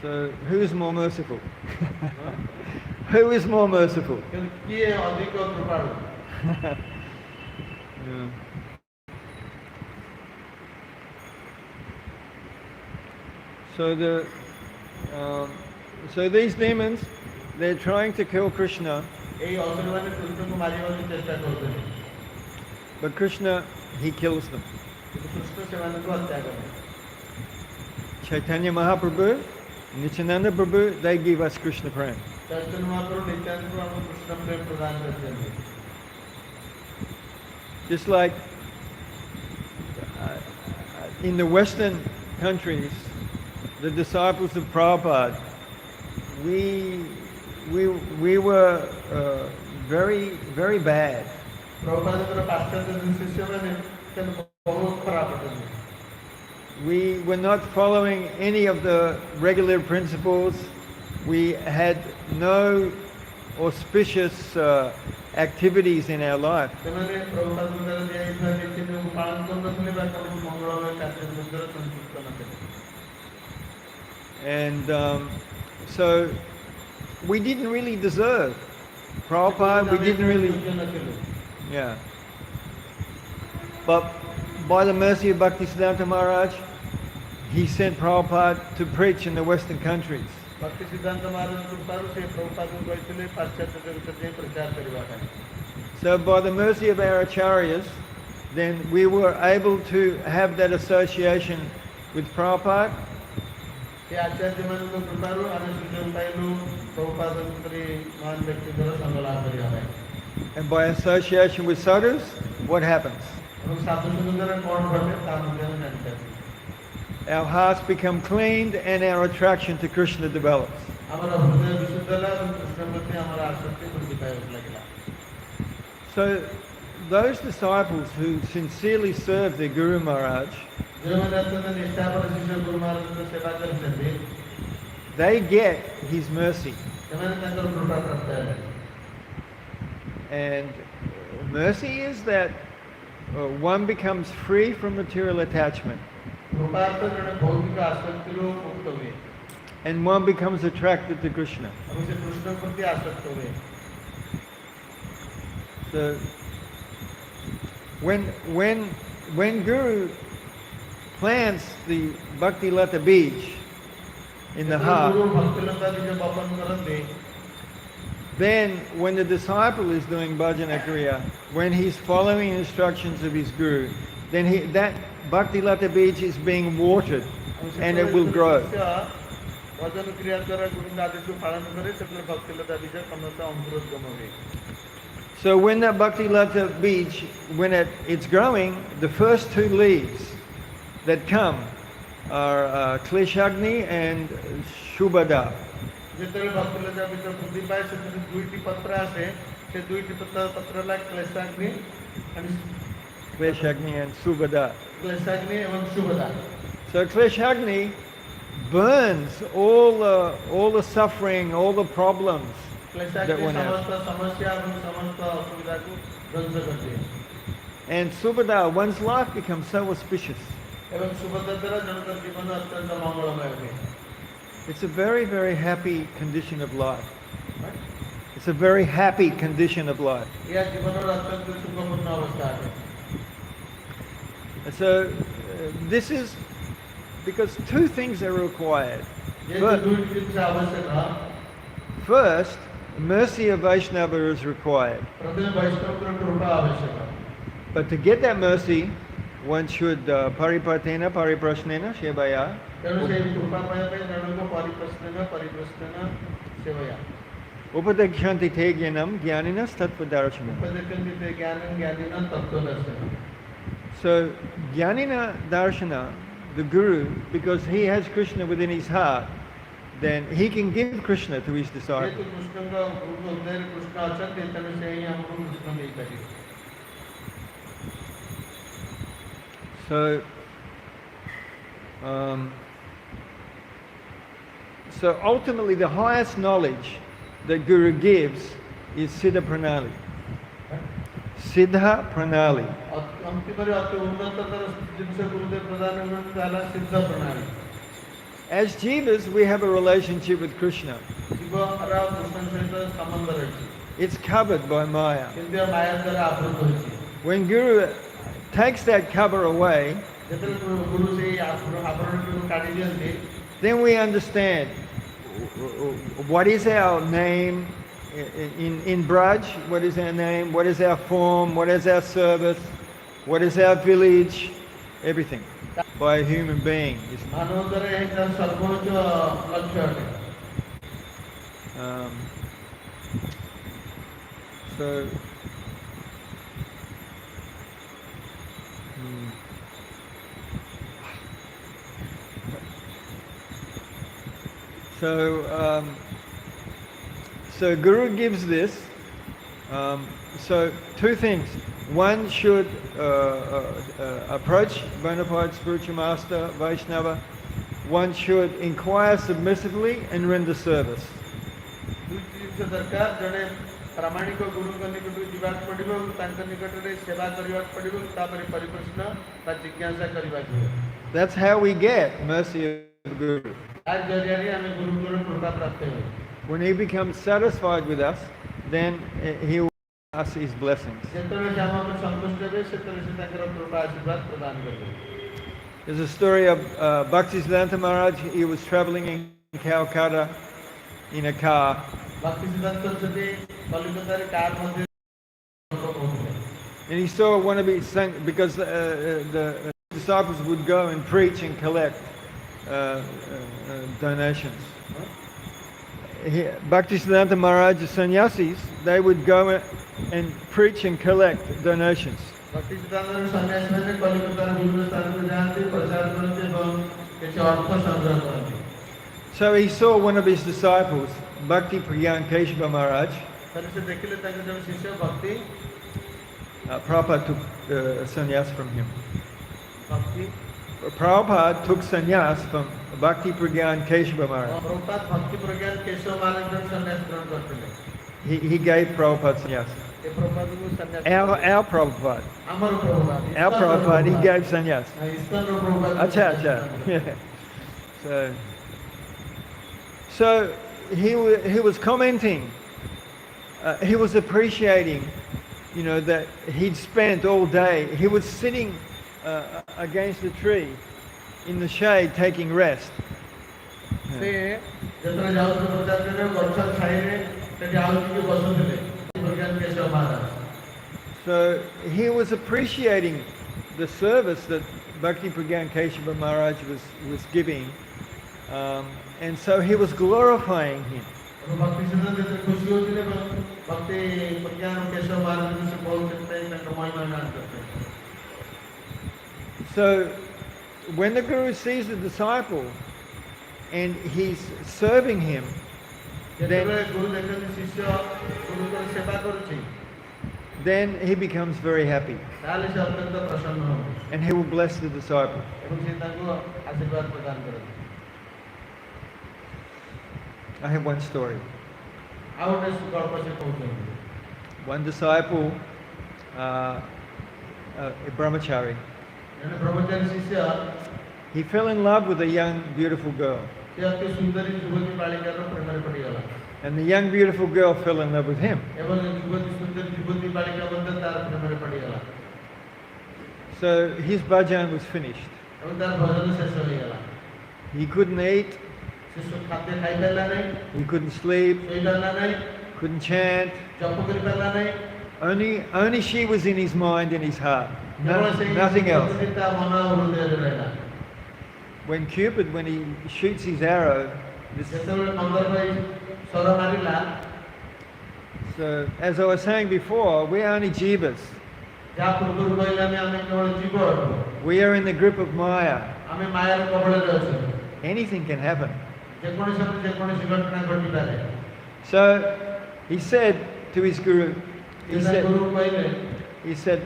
So who is more merciful? Who is more merciful? କିନ୍ତୁ କିଏ ଅଧିକ କୃପାଳୁ? Yeah. So these demons, they're trying to kill Krishna, ଏହି ଅସୁରମାନେ କୃଷ୍ଣଙ୍କୁ ମାରିବାକୁ ଚେଷ୍ଟା କରୁଛନ୍ତି, but Krishna, he kills them. କିନ୍ତୁ କୃଷ୍ଣ ସେମାନଙ୍କୁ ହତ୍ୟା କରେ। Chaitanya Mahaprabhu, Nityananda Prabhu, they give us Krishna prem. Chaitanya ମହାପ୍ରଭୁ ନିତ୍ୟାନ୍ତକୁ ଆମକୁ କୃଷ୍ଣ ପ୍ରେମ ପ୍ରଦାନ କରିଛନ୍ତି। Just like in the Western countries, the disciples of Prabhupada, we were very bad. ପ୍ରଭୁପାଦଙ୍କର ପାଶ୍ଚାତ୍ୟ ଶିଷ୍ୟମାନେ ବହୁତ ଖରାପ ଅଟନ୍ତି। We were not following any of the regular principles. We had no auspicious activities in our life. ସେମାନେ ପ୍ରଭୁପାଦଙ୍କ ଦ୍ୱାରା ଦିଆଯାଇଥିବା ନୀତିନିୟମକୁ ପାଳନ କରୁନଥିଲେ ବା କୌଣସି ମଙ୍ଗଳମୟ କାର୍ଯ୍ୟକ୍ରମରେ ସଂଯୁକ୍ତ ନଥିଲେ। And so we didn't really deserve Prabhupada. We didn't really, yeah. But by the mercy of Bhaktisiddhanta Maharaj, he sent Prabhupada to preach in the Western countries. ଭକ୍ତି ସିଦ୍ଧାନ୍ତ ମହାରାଜ କୃପାରୁ ସେ ପ୍ରଭୁପାଦଙ୍କୁ କହିଥିଲେ ପାଶ୍ଚାତ୍ୟ ଜଗତରେ ଯାଇ ପ୍ରଚାର କରିବା ପାଇଁ। So by the mercy of our acharyas, then we were able to have that association with Prabhupada. ସେ ଆଚାର୍ଯ୍ୟମାନଙ୍କ କୃପାରୁ ଆମେ ସୁଯୋଗ ପାଇଲୁ ପ୍ରଭୁପାଦଙ୍କ ପରି ମହାନ ବ୍ୟକ୍ତିଙ୍କର ସଙ୍ଗ ଲାଭ କରିବା ପାଇଁ। And by association with sadhus, what happens? ଏବଂ ସାଧୁସଙ୍ଗ ଦ୍ୱାରା କ'ଣ ଘଟେ ତା ମଧ୍ୟ ଆମେ ଜାଣିଥାଉ। Our hearts become cleaned and our attraction to Krishna develops. ଆମର ହୃଦୟ ବିଶୁଦ୍ଧ ହେଲା ଏବଂ କୃଷ୍ଣ ପ୍ରତି ଆମର ଆସକ୍ତି ବୃଦ୍ଧି ପାଇବାକୁ ଲାଗିଲା। So those disciples who sincerely serve their Guru Maharaj, ଯେଉଁମାନେ ଅତ୍ୟନ୍ତ ନିଷ୍ଠାପର ଶିଷ୍ୟ ଗୁରୁ ମହାରାଜଙ୍କ ସେବା କରିଛନ୍ତି, they get his mercy. ସେମାନେ ତାଙ୍କର କୃପା ପ୍ରାପ୍ତ ହେଲେ। And mercy is that one becomes free from material attachment. କୃପା ଅର୍ଥ ଜଣେ ଭୌତିକ ଆସକ୍ତିରୁ ମୁକ୍ତ ହୁଏ And one becomes attracted to Krishna. ଏବଂ ସେ କୃଷ୍ଣ ପ୍ରତି ଆସକ୍ତ ହୁଏ। So when Guru plants the Bhakti Lata beach in the heart, ଗୁରୁ ଭକ୍ତିଲତା ବୀଜ ବପନ କରନ୍ତି, then when the disciple is doing bhajana kriya, when he's following instructions of his Guru, then that Bhakti Lata beach is being watered and it will grow. ଭଜନ କ୍ରିୟା ଦ୍ୱାରା ଗୁରୁଙ୍କ ଆଦେଶକୁ ପାଳନ କରେ ସେତେବେଳେ ଭକ୍ତିଲତା ବୀଜ କ୍ରମଶଃ ଅଙ୍କୁରୋଦ୍ଗମ ହୁଏ। So when that Bhakti Lata beach, when it's growing, the first two leaves that come are Kleshagni and Shubhada. ଯେତେବେଳେ ଭକ୍ତଲତା ଭିତରେ ବୃଦ୍ଧି ପାଏ ସେଥିରେ ଦୁଇଟି ପତ୍ର ଆସେ ସେ ଦୁଇଟି ପତ୍ର ହେଲା କ୍ଲେଶାଗ୍ନି Kleshagni and Subhada. କ୍ଲେଶାଗ୍ନି ଏବଂ Shubhada. So Kleshagni burns all the suffering, all the problems that କ୍ଲେଶାଗ୍ନି one has. ସମସ୍ତ ସମସ୍ୟା ଏବଂ ସମସ୍ତ ଅସୁବିଧାକୁ ଧ୍ୱଂସ କରିଦିଏ And Subhada, one's life becomes so auspicious. ଏବଂ ଶୁଭଦା ଦ୍ୱାରା ଜଣଙ୍କର ଜୀବନ ଅତ୍ୟନ୍ତ ମଙ୍ଗଳମୟ ହୁଏ। It's a very, very happy condition of life. It's a very happy condition of life. ଏହା ଜୀବନର ଅତ୍ୟନ୍ତ ସୁଖପୂର୍ଣ୍ଣ ଅବସ୍ଥା ଅଟେ। So this is because two things are required. ଯେହେତୁ ଦୁଇଟି ଜିନିଷ ଆବଶ୍ୟକ First, mercy of Vaishnava is required. ପ୍ରଥମେ ବୈଷ୍ଣବଙ୍କର କୃପା ଆବଶ୍ୟକ। But to get that mercy, one should paripatena, pariprasnena, shevaya. ତେଣୁ ସେହି କୃପା ପାଇବା ପାଇଁ ଜଣଙ୍କ ପରିପ୍ରଶ୍ନ ସେବୟା Upadekshanti te jnanam jnaninas tattvadarshana. ଉପଦେଶନ୍ତି ସେ ଜ୍ଞାନ ଜ୍ଞାନୀନ ତତ୍ତ୍ୱଦର୍ଶନ। So Jnanina Darshana, the Guru, because he has Krishna within his heart, then he can give Krishna to his ଯେହେତୁ disciples. କୃଷ୍ଣଙ୍କ ହୃଦୟରେ କୃଷ୍ଣ ଅଛନ୍ତି ତେଣୁ ସେ ହିଁ ଆମକୁ କୃଷ୍ଣ ଦେଇପାରିବେ। So ultimately the highest knowledge that Guru gives is Siddha Pranali. Siddha Pranali. ଅନ୍ତିମରେ ଅତି ଉନ୍ନତତର ଜିନିଷ ଗୁରୁଦେବ ପ୍ରଦାନ କରନ୍ତି ତାହା ହେଲା ସିଦ୍ଧ ପ୍ରଣାଳୀ। As jivas, we have a relationship with Krishna. ଜୀବର କୃଷ୍ଣ ସହିତ ସମ୍ବନ୍ଧ ରହିଛି It's covered by Maya. କିନ୍ତୁ ଏହା ମାୟା ଦ୍ୱାରା ଆବୃତ ହୋଇଛି। When Guru takes that cover away, ଯେତେବେଳେ ଗୁରୁ ସେଇ ଆବରଣକୁ କାଢି ଦିଅନ୍ତି then we understand what is our name in Braj, what is our name, what is our form, what is our service, what is our village, everything by a human being. ମାନବ ଦ୍ୱାରା ଏହା ତାର ସର୍ବୋଚ୍ଚ ଲକ୍ଷ୍ୟ ଅଟେ। So So Guru gives this. So two things. One should approach bona fide spiritual master, Vaishnava. One should inquire submissively and render service. ଦୁଇଟି ଜିନିଷ ଦରକାର ଜଣେ ପ୍ରାମାଣିକ ଗୁରୁଙ୍କ ନିକଟକୁ ଯିବାକୁ ପଡ଼ିବ ଏବଂ ତାଙ୍କ ନିକଟରେ ସେବା କରିବାକୁ ପଡ଼ିବ ତାପରେ ପରିପ୍ରଶ୍ନ ବା ଜିଜ୍ଞାସା କରିବାକୁ ପଡ଼ିବ। That's how we get mercy of Guru. ତାର ଜରିଆରେ ଆମେ ଗୁରୁଙ୍କର କୃପା ପ୍ରାପ୍ତ ହେଉ। When he becomes satisfied with us, then he will give us his blessings. ଯେତେବେଳେ ସେ ଆମ ଉପରେ ସନ୍ତୁଷ୍ଟ ହେବେ ସେତେବେଳେ ସେ ତାଙ୍କର କୃପା ଆଶୀର୍ବାଦ ପ୍ରଦାନ କରିବେ। There's a story of Bhaktisiddhanta Maharaj. He was traveling in Calcutta in a car. ଭକ୍ତି ସିଦ୍ଧାନ୍ତ ସରସ୍ୱତୀ କଲିକତାରେ କାର୍ ମଧ୍ୟରେ And he saw one of his son, because the disciples would go and preach and collect donations. Bhaktisiddhanta Maharaj's sannyasis, they would go and preach and collect donations. ଭକ୍ତି ସିଦ୍ଧାନ୍ତର ସନ୍ନ୍ୟାସୀମାନେ କଲିକତାର ବିଭିନ୍ନ ସ୍ଥାନକୁ ଯାଆନ୍ତି ପ୍ରଚାର କରନ୍ତି ଏବଂ କିଛି ଅର୍ଥ ସଂଗ୍ରହ କରନ୍ତି। So he saw one of his disciples, Bhakti Pragyan Keshava Maharaj. ତାହେଲେ ସେ ଦେଖିଲେ ତାଙ୍କ ଜଣେ ଶିଷ୍ୟ ଭକ୍ତି Prabhupada took sannyas from him. ଭକ୍ତି Prabhupada took sannyas from Bhakti Pragyan Keshava Maharaj. ପ୍ରଭୁପାଦ ଭକ୍ତି ପ୍ରଜ୍ଞାନ କେଶବ ମହାରାଜ ସନ୍ନ୍ୟାସ ଗ୍ରହଣ କରିଥିଲେ। He gave Prabhupada sannyas. ଏ ପ୍ରଭୁପାଦକୁ ସନ୍ନ୍ୟାସ Our Prabhupada. ଆମର ପ୍ରଭୁପାଦ Our Prabhupada, he gave sannyas. ଇସ୍କନର Prabhupad Acha, acha. Yeah. So he was commenting, he was appreciating, that he'd spent all day, he was sitting against a tree in the shade taking rest. ସେ ଯେତେବେଳେ ଯାଉଥିଲେ ପ୍ରଚାର କରିବାକୁ ଗଛ ଛାଇରେ ସେଠି ଆଉ ଟିକେ ବସୁଥିଲେ ପ୍ରଜ୍ଞାନ କେଶବ ମହାରାଜ। So he was appreciating the service that Bhakti Pragyan Keshava Maharaj was giving, and so he was glorifying him. ଭକ୍ତି ସିଦ୍ଧାନ୍ତ ଯେତେବେଳେ ଖୁସି ହେଉଥିଲେ ଭକ୍ତି ପ୍ରଜ୍ଞାନ କେଶବ ମହାରାଜଙ୍କୁ ସେ ବହୁତ ସେଥିପାଇଁ ତାଙ୍କ ମହିମା ଗାନ କରିଥିଲେ। So when the Guru sees the disciple and he's serving him, ଯେତେବେଳେ ଗୁରୁ ଦେଖନ୍ତି ଶିଷ୍ୟ ଗୁରୁଙ୍କର ସେବା କରୁଛି then he becomes very happy ତାହେଲେ ସେ ଅତ୍ୟନ୍ତ ପ୍ରସନ୍ନ ହୁଅନ୍ତି and he will bless the disciple. ଏବଂ ସେ ତାଙ୍କୁ ଆଶୀର୍ବାଦ ପ୍ରଦାନ କରନ୍ତି। I have one story. ଆଉ ଗୋଟେ ଗଳ୍ପ ସେ କହୁଛନ୍ତି। One disciple, a brahmachari, ଜଣେ ବ୍ରହ୍ମଚାରୀ ଶିଷ୍ୟ he fell in love with a young, beautiful girl. ସେ ଅତି ସୁନ୍ଦରୀ ଯୁବତୀ ବାଳିକାର ପ୍ରେମରେ ପଡ଼ିଗଲା And the young, beautiful girl fell in love with him. ଏବଂ ସୁନ୍ଦରୀ ଯୁବତୀ ବାଳିକା ମଧ୍ୟ ତାର ପ୍ରେମରେ ପଡ଼ିଗଲା So his bhajan was finished. ଏବଂ ତାର ଭଜନ ଶେଷ ହୋଇଗଲା। He couldn't eat, ସେ ଖାଦ୍ୟ ଖାଇପାରିଲା ନାହିଁ, he couldn't sleep, ଶୋଇପାରିଲା ନାହିଁ, couldn't chant. ଜପ କରିପାରିଲା ନାହିଁ। Only she was in his mind and his heart. କେବଳ ସେଇ Nothing else. ଯୁବତୀ ତା ମନ ଓ ହୃଦୟରେ ରହିଲା। When Cupid, when he shoots his arrow, ଯେତେବେଳେ ମନ୍ଦର ଭାଇ ସ୍ୱର ମାରିଲା, so as I was saying before, we're only jivas. ଯାହା ପୂର୍ବରୁ କହିଲେ ଆମେ କେବଳ ଜୀବ ଅଟୁ। We are in the grip of Maya. ଆମେ ମାୟାର କବଳରେ ଅଛୁ। Anything can happen. ଯେକୌଣସି ସମୟରେ ଯେକୌଣସି ଘଟଣା ଘଟିପାରେ। So he said to his guru, he ଗୁରୁ କହିଲେ, said,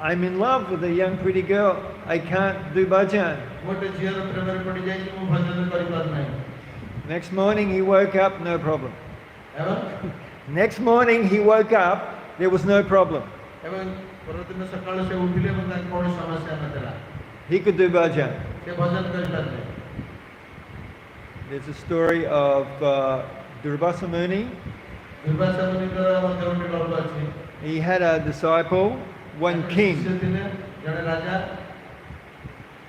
I'm in love with a young pretty girl. I can't do bhajan. ଗୋଟେ ଝିଅର ପ୍ରେମରେ ପଡ଼ିଯାଇଛି, ମୁଁ ଭଜନ କରିପାରୁନାହିଁ। Next morning he woke up, no problem. ଏବଂ Next morning he woke up, there was no problem. ଏବଂ ପରଦିନ ସକାଳୁ ସେ ଉଠିଲେ ଏବଂ ତାଙ୍କୁ କୌଣସି ସମସ୍ୟା ନଥିଲା। He could do bhajan. ସେ ଭଜନ କରିପାରିଲେ। There's a story of Durvasa Muni. Durvasa ମୁନିଙ୍କର ମଧ୍ୟ ଗୋଟେ ଗଳ୍ପ ଅଛି। He had a disciple, one king. ଶିଷ୍ୟ ଥିଲେ, ଜଣେ ରାଜା।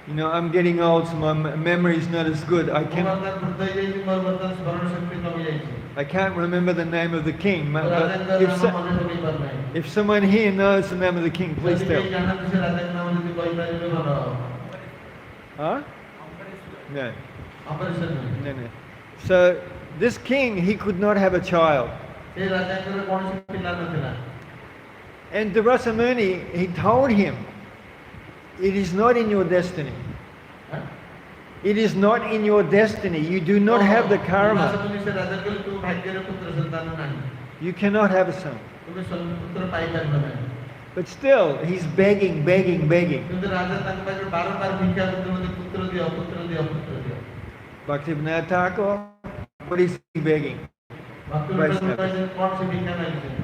You know, I'm getting old, so my memory is not as good. ମୁଁ ବର୍ତ୍ତମାନ ବୃଦ୍ଧ ହେଇଯାଇଛି, ମୋର ବର୍ତ୍ତମାନ ସ୍ମରଣ ଶକ୍ତି କମିଯାଇଛି। I can't remember the name of the king. But ରାଜାଙ୍କ ନାମ ମନେ ପକେଇପାରୁନାହିଁ। if someone here knows the name of the king, please ଯଦି tell. କେହି ଜାଣନ୍ତି ସେ ରାଜାଙ୍କ ନାମ ଯଦି କହିପାରିବେ ଭଲ ହବ। Huh? No, ଅପରେସନ ନୁହେଁ। no. So this king, he could not have a child. ସେ ରାଜାଙ୍କର କୌଣସି ପିଲା ନଥିଲା। And Durvasa Muni, he told him, it is not in your destiny. It is not in your destiny. You do not have the Durvasa karma. ମୁନି ସେ ରାଜା କହିଲେ, ତୁ ଭାଗ୍ୟରେ ପୁତ୍ର ସନ୍ତାନ ନାହିଁ, You cannot have a son. ତୁମେ ପୁତ୍ର ପାଇପାରିବ ନାହିଁ। But still, he's begging. କିନ୍ତୁ ରାଜା ତାଙ୍କ ପାଖରେ ବାରମ୍ବାର ଭିକ୍ଷା କରୁଥିଲେ, ମୋତେ ପୁତ୍ର ଦିଅ, ପୁତ୍ର ଦିଅ, ପୁତ୍ର ଦିଅ। Bhaktivinoda Thakur, what is he begging? ଭକ୍ତବୃନ୍ଦ କହିଛନ୍ତି, କ'ଣ ସେ ଭିକ୍ଷା ମାଗିଛନ୍ତି?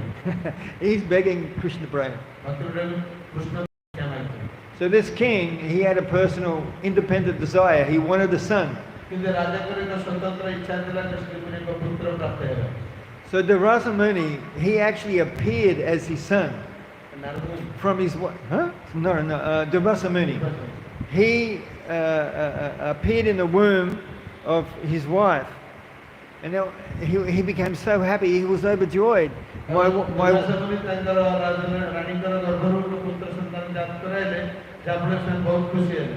He's begging Krishna Prem. ଭକ୍ତବୃନ୍ଦ Krishna ଭିକ୍ଷା ମାଗିଛନ୍ତି। So this king, he had a personal, independent desire. He wanted a son. କିନ୍ତୁ ରାଜାଙ୍କର ଏକ ସ୍ୱତନ୍ତ୍ର ଇଚ୍ଛା ଥିଲା ଯେ ଶ୍ରୀପୁରୀ ଏକ ପୁତ୍ର ପ୍ରାପ୍ତ ହେବେ। So Durvasa Muni, he actually appeared as his son Narada from his wife. Huh? No. Durvasa Muni. He appeared in the womb of his wife. And now he became so happy, he was overjoyed. Durvasa ମୁନି ତାଙ୍କର ରାଣୀଙ୍କର ଗର୍ଭରୁ ଏକ ପୁତ୍ର ସନ୍ତାନ ଜାତ କରାଇଲେ, ଯାହାଫଳରେ ସେ ବହୁତ ଖୁସି ହେଲେ।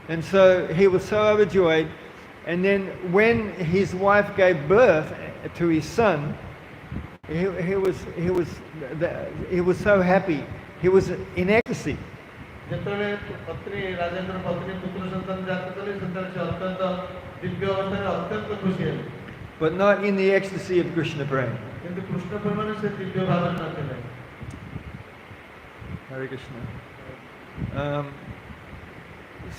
And so he was so overjoyed. And then when his wife gave birth to his son, he was so happy. He was in ecstasy. ଯେତେବେଳେ ପତ୍ନୀ ରାଜାଙ୍କର ପତ୍ନୀ ପୁତ୍ର ସନ୍ତାନ ଜାତ କଲେ, ସେତେବେଳେ ସେ ଅତ୍ୟନ୍ତ ଦିବ୍ୟ ଅବସ୍ଥାରେ ଅତ୍ୟନ୍ତ ଖୁସି ହେଲେ। But not in the ecstasy of Krishna Prem. କିନ୍ତୁ କୃଷ୍ଣ ପ୍ରେମରେ ସେ ଦିବ୍ୟ ଭାବରେ ନଥିଲେ। Hare Krishna.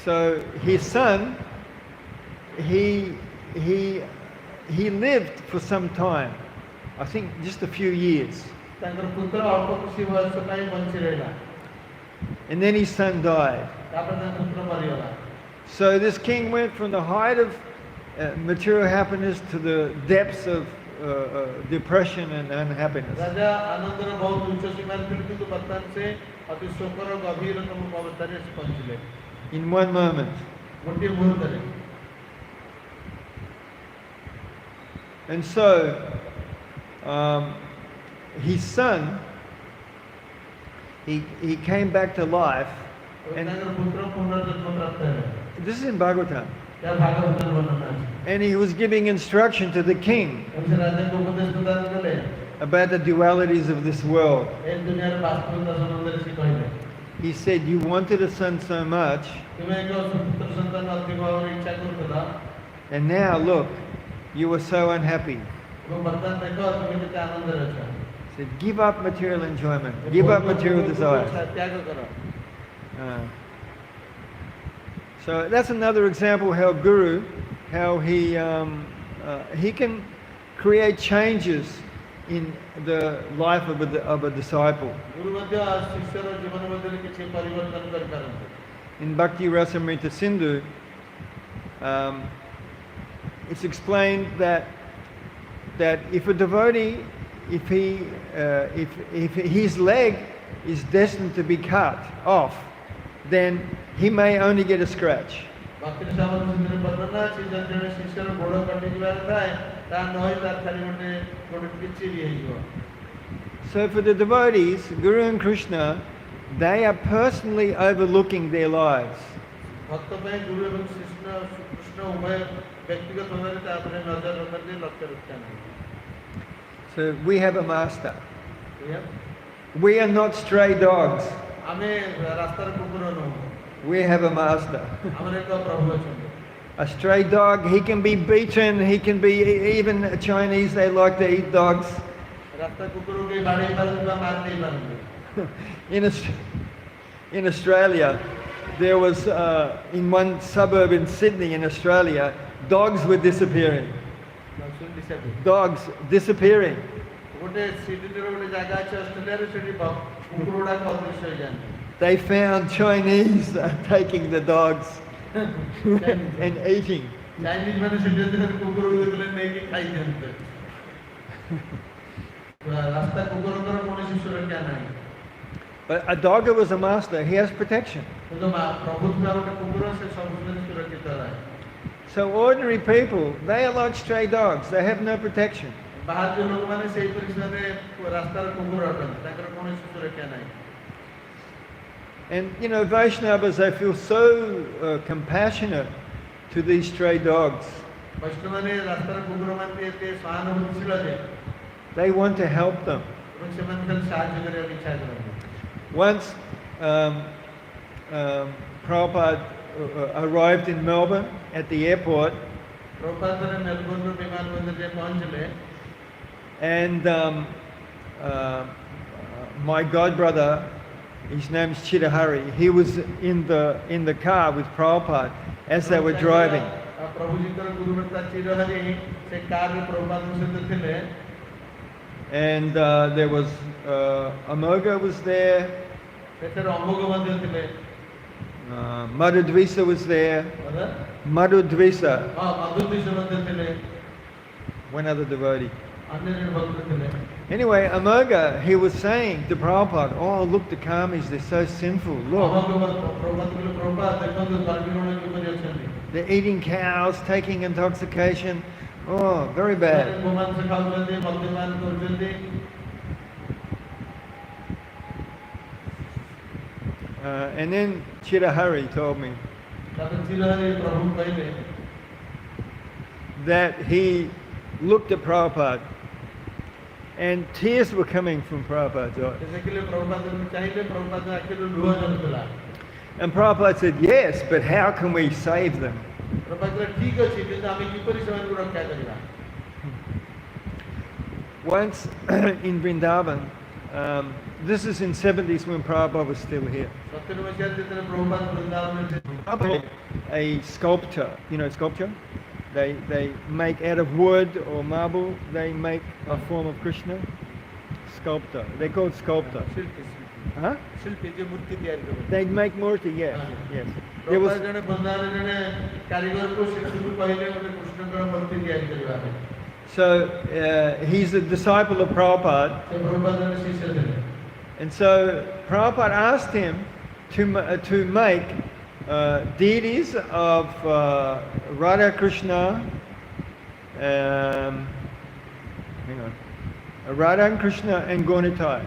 So his son, he lived for some time. I think just a few years. ତାଙ୍କର ପୁତ୍ର ଅଳ୍ପ ଖୁସି ବୟସ ପାଇଁ ବଞ୍ଚି ରହିଲା। And then his son died. ତାପରେ ତାଙ୍କ ପୁତ୍ର ମରିଗଲା। So this king went from the height of material happiness to the depths of depression and unhappiness. ରାଜା ଆନନ୍ଦର ବହୁତ ଉଚ୍ଚ ସୀମାରେ ଥିଲେ, କିନ୍ତୁ ବର୍ତ୍ତମାନ ସେ ଅତି ଶୋକର ଗଭୀରତମ ଅବସ୍ଥାରେ ପହଞ୍ଚିଲେ In one moment. ଗୋଟିଏ ମୁହୂର୍ତ୍ତରେ। And so his son, he came back to life. And ତାଙ୍କର ପୁତ୍ର ପୁନର୍ଜନ୍ମ ପ୍ରାପ୍ତ ହେଲେ। this is in Bhagavatam. ଏହା ଭାଗବତର ବର୍ଣ୍ଣନା ଅଛି। And he was giving instruction to the king ଏବଂ ସେ ରାଜାଙ୍କୁ ଉପଦେଶ ପ୍ରଦାନ କଲେ, about the dualities of this world. ଏ ଦୁନିଆର ବାସ୍ତବିକତା ସମ୍ବନ୍ଧରେ ସେ କହିଲେ। he said, you wanted a son so much, ତୁମେ ଏକ ପୁତ୍ର ସନ୍ତାନ ଅଧିକ ଭାବରେ ଇଚ୍ଛା କରୁଥିଲ and now look, you were so unhappy. ଏବଂ ବର୍ତ୍ତମାନ ଦେଖ ତୁମେ କେତେ ଆନନ୍ଦରେ ଅଛ। He said, give up material enjoyment, give up material desires. ତ୍ୟାଗ କର। So that's another example how Guru, how he can create changes in the life of a disciple. ଗୁରୁ ମଧ୍ୟ ଶିଷ୍ୟର ଜୀବନ ମଧ୍ୟରେ କିଛି ପରିବର୍ତ୍ତନ କରିପାରନ୍ତି। In Bhakti Rasamrita Sindhu, it's explained that if a devotee, if his leg is destined to be cut off, then he may only get a scratch. ଭକ୍ତି ସାମନ୍ତ ସୁନ୍ଦର ବର୍ଣ୍ଣନା ଅଛି ଯଦି ଜଣେ ଶିଷ୍ୟର ଗୋଡ଼ କଟିଯିବାର ଥାଏ ତାହା ନହେଇ ତାର ଖାଲି ଗୋଟେ ପିଚିରି ହେଇଯିବ। So for the devotees, Guru and Krishna, they are personally overlooking their lives. ଭକ୍ତ ପାଇଁ ଗୁରୁ ଏବଂ କୃଷ୍ଣ ଉଭୟ ବ୍ୟକ୍ତିଗତ ଭାବରେ ତା ଉପରେ ନଜର ରଖନ୍ତି, ଲକ୍ଷ୍ୟ ରଖିଥାନ୍ତି। So we have a master. We are not stray dogs. ଆମେ ରାସ୍ତାର କୁକୁର ନୁହଁ। We have a master. ଆମର ଏକ ପ୍ରଭୁ ଅଛନ୍ତି। A stray dog, he can be beaten, he can be, even Chinese, they like to eat dogs. ରାସ୍ତା କୁକୁରକୁ କେହି ବାଡ଼େଇ ପାରନ୍ତି ବା ମାରି ଦେଇ ପାରନ୍ତି। In Australia, there was, in one suburb in Sydney in Australia, dogs were disappearing. Dogs disappearing. ଗୋଟେ ସିଡନୀର ଗୋଟେ ଜାଗା ଅଛି ଅଷ୍ଟ୍ରେଲିଆରେ ସେଠି କୁକୁର ଗୁଡ଼ାକ ଅଦୃଶ୍ୟ ହେଇଯାନ୍ତି। They found Chinese taking the dogs and eating. Chinese ମାନେ ସେଠି କୁକୁରକୁ ଦେଖିଲେ ନେଇକି ଖାଇଦିଅନ୍ତି। ରାସ୍ତା କୁକୁରଙ୍କର କୌଣସି ସୁରକ୍ଷା ନାହିଁ। But a dogger was a master, he has protection. କିନ୍ତୁ ପ୍ରଭୁ ଥିବା ଗୋଟେ କୁକୁର ସେ ସବୁବେଳେ ସୁରକ୍ଷିତ ରହେ। So ordinary people, they are like stray dogs, they have no protection. ବାହାର ଯୋଉ ଲୋକମାନେ ସେଇ ପରିସ୍ଥିତିରେ ରାସ୍ତାର କୁକୁର ଅଟନ୍ତି, ତାଙ୍କର କୌଣସି ସୁରକ୍ଷା ନାହିଁ। And you know, Vaishnavas, they feel so compassionate to these stray dogs. ବୈଷ୍ଣବମାନେ ରାସ୍ତାର କୁକୁରମାନଙ୍କୁ ଏତେ ସହାନୁଭୂତିଶୀଳ ଯେ They want to help them. ଏବଂ ସେମାନେ ଖାଲି ସାହାଯ୍ୟ କରିବାକୁ ଇଚ୍ଛା କରନ୍ତି। Once Prabhupada arrived in Melbourne at the airport, ପ୍ରଭୁପାଦରେ ମେଲବୋର୍ଣ୍ଣର ବିମାନବନ୍ଦରରେ ପହଞ୍ଚିଲେ and my godbrother, his name's Chidahari, he was in the car with Prabhupada as they were driving. ପ୍ରଭୁଜୀଙ୍କର ଗୁରୁବ୍ରତା ଚିରହରି ସେ କାରରେ ପ୍ରଭୁପାଦଙ୍କ ସହିତ ଥିଲେ। And there was Amoga was there, ସେଥିରେ ଅମୋଘ ମଧ୍ୟ ଥିଲେ। Madhudvisa was there, Madhudvisa, ମଧୁଦ୍ୱିଷ ମଧ୍ୟ ଥିଲେ। one other devotee. ଅନ୍ୟ ଜଣେ ଭକ୍ତ ଥିଲେ। Anyway, Amoga, he was saying to Prabhupada, oh look, the Kamis, they're so sinful, look. They're eating cows, taking intoxication. Oh, very bad. And then Chidahari told me that he looked at Prabhupada and tears were coming from Prabhupada's eyes. And Prabhupada said, yes, but how can we save them? Once in Vrindavan, this is in 70s when Prabhupada was still here. A sculptor, you know sculpture? They make out of wood or marble, they make a form of Krishna. Sculptor. They're called sculptor. Huh? They make murti, yes. Yes. There was, so he's a disciple of Prabhupada. And so Prabhupada asked him to make deities of Radha Krishna, Radha and Krishna and Gaunitai.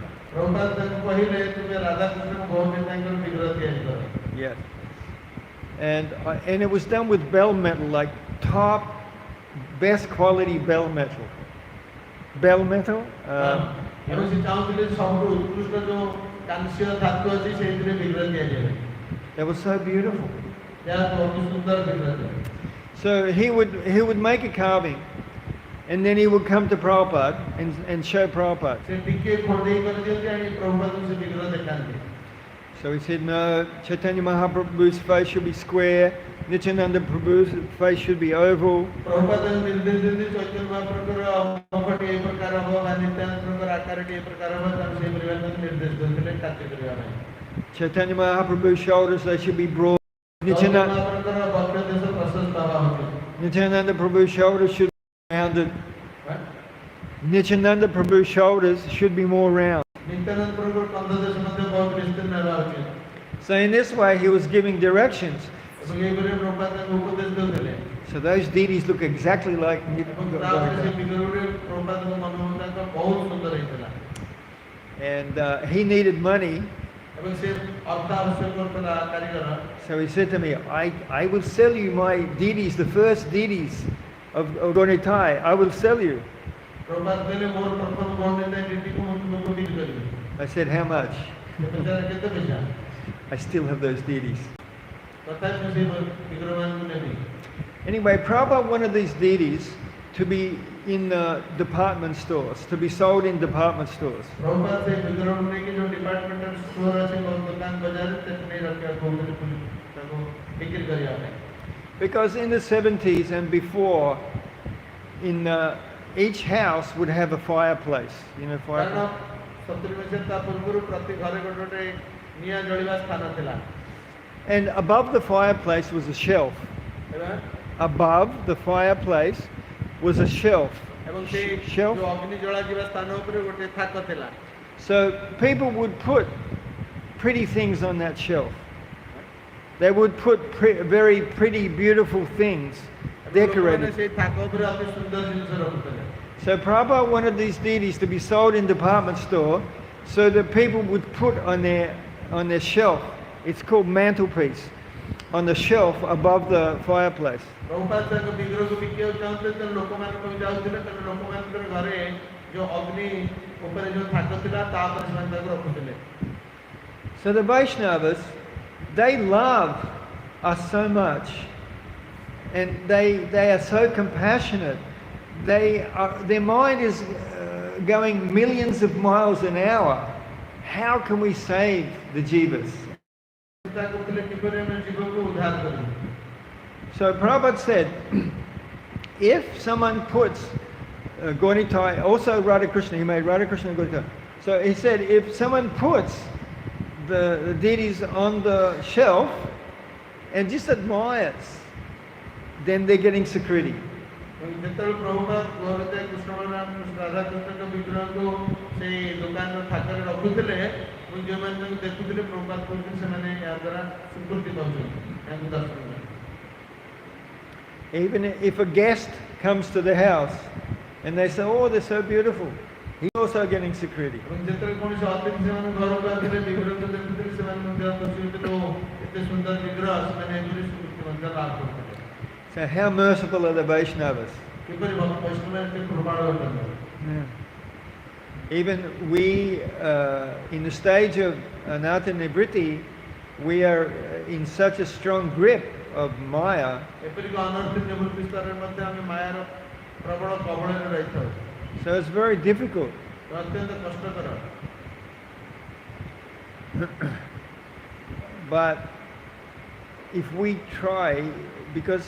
Yes. And it was done with bell metal, like top, best quality bell metal. Bell metal. କାଂସ୍ୟ ଧାତୁ ଅଛି ସେଇଥିରେ ବିଗ୍ରହ ତିଆରି ହୁଏ। That was so beautiful. ଏହା ବହୁତ ସୁନ୍ଦର ବିଗ୍ରହ ଥିଲା। So he would make a carving, and then he would come to Prabhupada and show Prabhupada. ସେ ଟିକେ ଖୋଦେଇ କରିଦିଅନ୍ତି ଆଣି ପ୍ରଭୁପାଦଙ୍କୁ ସେ ବିଗ୍ରହ ଦେଖାନ୍ତି। So he said, no, Chaitanya Mahaprabhu's face should be square, Nityananda Prabhu's face should be oval. ପ୍ରଭୁପାଦ ନିର୍ଦ୍ଦେଶ ଦିଅନ୍ତି ଚୈତନ୍ୟ ମହାପ୍ରଭୁଙ୍କର ମୁଖଟି ଏ ପ୍ରକାର ହେବ ବା ନିତ୍ୟାନନ୍ଦଙ୍କର ଆକାରଟି ଏ ପ୍ରକାର ହେବ, ତାଙ୍କୁ ସେହିପରି ଭାବେ ନିର୍ଦ୍ଦେଶ ଦେଉଥିଲେ କାର୍ଯ୍ୟ କରିବା ପାଇଁ। Chaitanya Mahaprabhu's shoulders, they should be broad. Chaitanya ମହାପ୍ରଭୁଙ୍କର ବକ୍ର ଦେଶ ପ୍ରଶସ୍ତ ହେବା ଉଚିତ। Nityananda Prabhu's shoulders should be rounded. Nityananda Prabhu's shoulders should be more round. Nityananda ପ୍ରଭୁଙ୍କର କନ୍ଧ ଦେଶ ମଧ୍ୟ ବହୁତ ବିସ୍ତୀର୍ଣ୍ଣ ହେବା ଉଚିତ। So in this way he was giving directions. ଏବଂ ଏହିପରି ପ୍ରଭୁପାଦ ତାଙ୍କୁ ଉପଦେଶ ଦେଉଥିଲେ। So those deities look exactly like ଏବଂ ତାପରେ ସେ ବିଗ୍ରହଟି ପ୍ରଭୁପାଦଙ୍କ ମନୋମତାଙ୍କ ବହୁତ ସୁନ୍ଦର ହେଇଥିଲା। And he needed money. ଏବଂ ସେ ଅର୍ଥ ଆବଶ୍ୟକ କରୁଥିଲା କାରିଗର। So he said to me, I will sell you my deities, the first deities of Gonitai. I will sell you. ପ୍ରଭୁପାଦ କହିଲେ ମୋର ପ୍ରଥମ ଗଣିତାଏ ଡିଟିକୁ ମୁଁ ତୁମକୁ ବିକ୍ରି କରିବି। I said, how much? ସେ ପଚାରିଲେ କେତେ ପଇସା? I still have those deities. ତଥାପି ମୁଁ ସେ ବିଗ୍ରହମାନଙ୍କୁ ନେବି। Anyway, Prabhupada wanted these deities to be in department stores, to be sold in department stores. ପ୍ରଭୁପାଦ ସେ ବିଗ୍ରହକୁ ନେଇକି ଯେଉଁ ଡିପାର୍ଟମେଣ୍ଟାଲ ଷ୍ଟୋର ଅଛି ଦୋକାନ ବଜାରରେ ସେଠି ନେଇ ରଖିବାକୁ କହୁଥିଲେ ତାକୁ ବିକ୍ରି କରିବା ପାଇଁ। Because in the 70s and before, in each house would have a fireplace. You know, କାରଣ fireplace. 70 ମସିହା ତା ପୂର୍ବରୁ ପ୍ରତି ଘରେ ଗୋଟେ ଗୋଟେ ନିଆଁ ଜଳିବା ସ୍ଥାନ ଥିଲା। And above the fireplace was a shelf. ଏବଂ Above the fireplace was a shelf. ଏବଂ ସେଇ Shelf. ଯେଉଁ ଅଗ୍ନି ଜଳାଯିବା ସ୍ଥାନ ଉପରେ ଗୋଟେ ଥାକ ଥିଲା। So people would put pretty things on that shelf. They would put very pretty, beautiful things decorated. ସେଇ ଥାକ ଉପରେ ଅତି ସୁନ୍ଦର ଜିନିଷ ରଖୁଥିଲେ। So Prabhupada wanted these deities to be sold in department store, so that people would put on their shelf. It's called mantelpiece, on the shelf above the fireplace. ପ୍ରଭୁପାଦ ତାଙ୍କ ବିଗ୍ରହକୁ ବିକିବାକୁ ଚାହୁଁଥିଲେ ତେଣୁ ଲୋକମାନଙ୍କୁ ଯାଉଥିଲେ ତେଣୁ ଲୋକମାନଙ୍କର ଘରେ ଯେଉଁ ଅଗ୍ନି ଉପରେ ଯେଉଁ ଥାକ ଥିଲା ତା ଉପରେ ସେମାନେ ତାକୁ ରଖୁଥିଲେ। So the Vaishnavas, they love us so much, and they are so compassionate. Their mind is going millions of miles an hour. How can we save the jivas? So Prabhupada said, if someone puts Gaunitai, also Radha Krishna, he made Radha Krishna and Gaunitai. So he said, if someone puts the deities on the shelf and just admires, then they're getting security. ଯେତେବେଳେ ପ୍ରଭୁପାଦ ଗୌରତାଇ କୃଷ୍ଣ ବଳରାମ ରାଧାକୃଷ୍ଣଙ୍କ ବିଗ୍ରହକୁ ସେଇ ଦୋକାନର ଥାକରେ ରଖୁଥିଲେ ଏବଂ ଯେଉଁମାନେ ତାଙ୍କୁ ଦେଖୁଥିଲେ ପ୍ରଭୁପାଦ କହୁଥିଲେ ସେମାନେ ଏହା ଦ୍ୱାରା ସ୍ୱୀକୃତି ପାଉଛନ୍ତି ତାଙ୍କୁ ଦର୍ଶନ କରି। Even if a guest comes to the house and they say, oh, they're so beautiful, he's also getting security. ଏବଂ ଯେତେବେଳେ କୌଣସି ଅତିଥି ସେମାନେ ଘରକୁ ଆସିଲେ ବିଗ୍ରହକୁ ଦେଖୁଥିଲେ ସେମାନେ ମଧ୍ୟ ଖୁସି ହେଉଥିଲେ ଓ ଏତେ ସୁନ୍ଦର ବିଗ୍ରହ ସେମାନେ ଏପରି ସ୍ୱୀକୃତି ମଧ୍ୟ ଲାଭ କରୁଥିଲେ। So how merciful are the Vaishnavas? କିପରି ବୈଷ୍ଣବ ଏତେ କୃପାଳୁ ଅଟନ୍ତି। Even we, in the stage of Anata Nivriti, we are in such a strong grip of Maya. ଏପରିକି ଅନର୍ଥ ନିବୃତ୍ତି ସ୍ତରରେ ମଧ୍ୟ ଆମେ ମାୟାର ପ୍ରବଳ କବଳରେ ରହିଥାଉ। So it's very difficult. ଅତ୍ୟନ୍ତ କଷ୍ଟକର। But if we try, because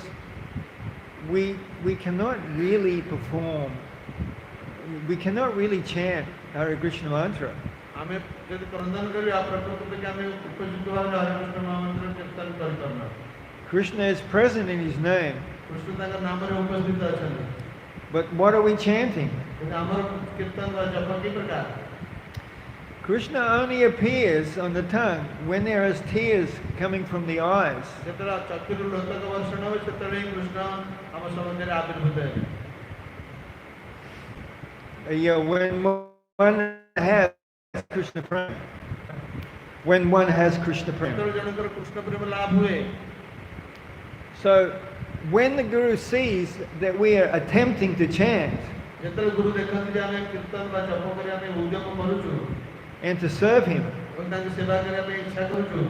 we cannot really perform, we cannot really chant Hare Krishna mantra. ଆମେ ଯଦି ପ୍ରଦାନ କରିବା ପ୍ରକୃତରେ ଆମେ ଉପଯୁକ୍ତ ଭାବରେ ହରେ କୃଷ୍ଣ ମହାମନ୍ତ୍ର କୀର୍ତ୍ତନ କରିପାରୁନା। Krishna is present in his name. Krishna ତାଙ୍କ ନାମରେ ଉପସ୍ଥିତ ଅଛନ୍ତି। But what are we chanting? କିନ୍ତୁ ଆମର କୀର୍ତ୍ତନ ବା ଜପ କି ପ୍ରକାର? Krishna only appears on the tongue when there is tears coming from the eyes. ଯେତେବେଳେ ଚକ୍ଷୁରୁ ଲୋତକ ବର୍ଷଣ ହୁଏ ସେତେବେଳେ ହିଁ କୃଷ୍ଣ ଆମ ସମ୍ବନ୍ଧରେ ଆବିର୍ଭୂତ ହେବେ। When one has Krishna prema. When one has Krishna prema. ଯେତେବେଳେ ଜଣଙ୍କର କୃଷ୍ଣ ପ୍ରେମ ଲାଭ ହୁଏ। So when the Guru sees that we are attempting to chant ଯେତେବେଳେ ଗୁରୁ ଦେଖନ୍ତି ଯେ ଆମେ କୀର୍ତ୍ତନ ବା ଜପ କରି ଆମେ ଉଦ୍ୟମ କରୁଛୁ and to serve him, ଏବଂ ତାଙ୍କୁ ସେବା କରିବା ପାଇଁ ଇଚ୍ଛା କରୁଛୁ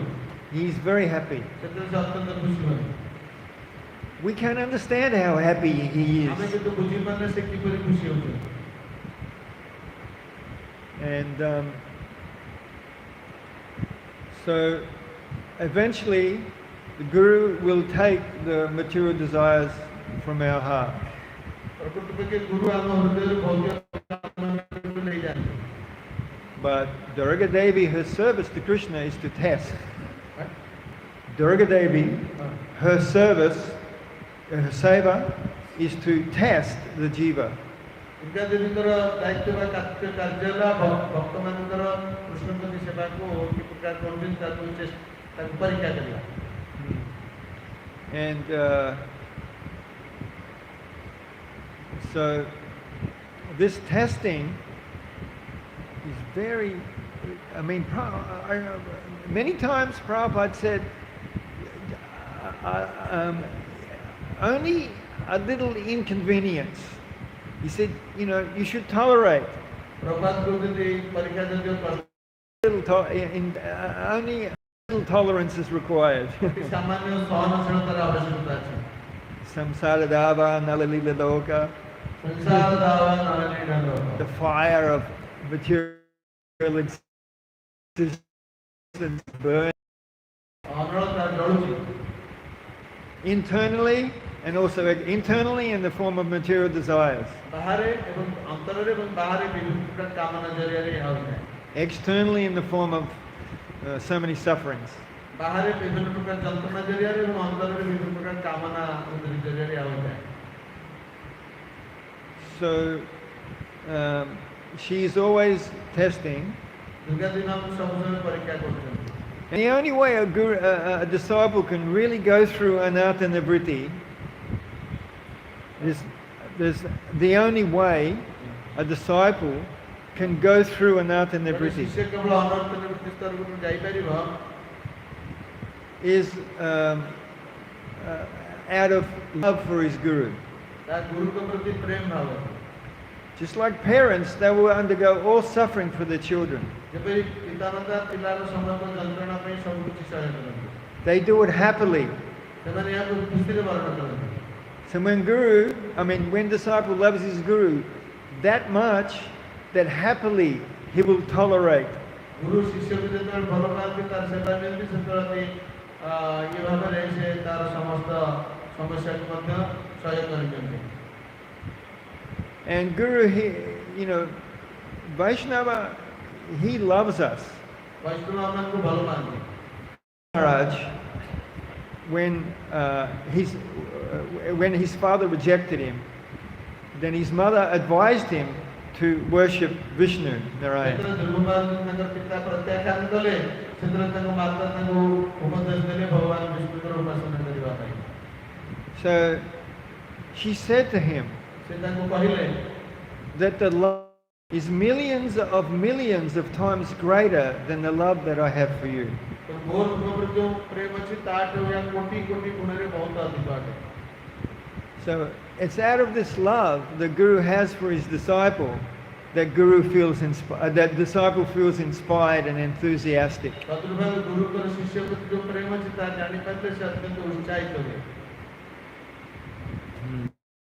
he's very happy. ସେତେବେଳେ ସେ ଅତ୍ୟନ୍ତ ଖୁସି ହୁଏ। We can't understand how happy he ଆମେ is. କିନ୍ତୁ ବୁଝିପାରିଲେ ସେ କିପରି ଖୁସି ହେଉଛନ୍ତି। And so eventually the Guru will take the material desires from our heart. ପ୍ରକୃତ ପକ୍ଷେ ଗୁରୁ ଆମ ହୃଦୟରୁ ଭୌତିକ କାମନାକୁ ନେଇଯାଆନ୍ତି। But Durga Devi, her service to Krishna is to test. Durga Devi, her service, her seva is to test the jiva. Durga ଦେବୀଙ୍କର ଦାୟିତ୍ୱ ବା କାର୍ଯ୍ୟ ହେଲା ଭକ୍ତମାନଙ୍କର କୃଷ୍ଣ ପ୍ରତି ସେବାକୁ କି ପ୍ରକାର କରୁଛନ୍ତି ତାକୁ ପରୀକ୍ଷା କରିବା। And so this testing is very, I mean, many times Prabhupada said, only a little inconvenience. He said, you know, you should tolerate. Only a little tolerance is required. Samsaradava nalalila loka. The fire of material existence burns internally and also internally in the form of material desires. Externally in the form of so many sufferings. So she is always testing. And the only way a disciple can really go through anartha nivritti is the only way a disciple can go through anartha nivritti is out of love for his guru. Just like parents, they will undergo all suffering for their children. They do it happily. So when disciple loves his guru that much, that happily he will tolerate. And Guru, Vaishnava, he loves us. Maharaj, when his father rejected him, then his mother advised him to worship Vishnu, Narayan. So she said to him that the love is millions of times greater than the love that I have for you. So it's out of this love the Guru has for his disciple that that disciple feels inspired and enthusiastic.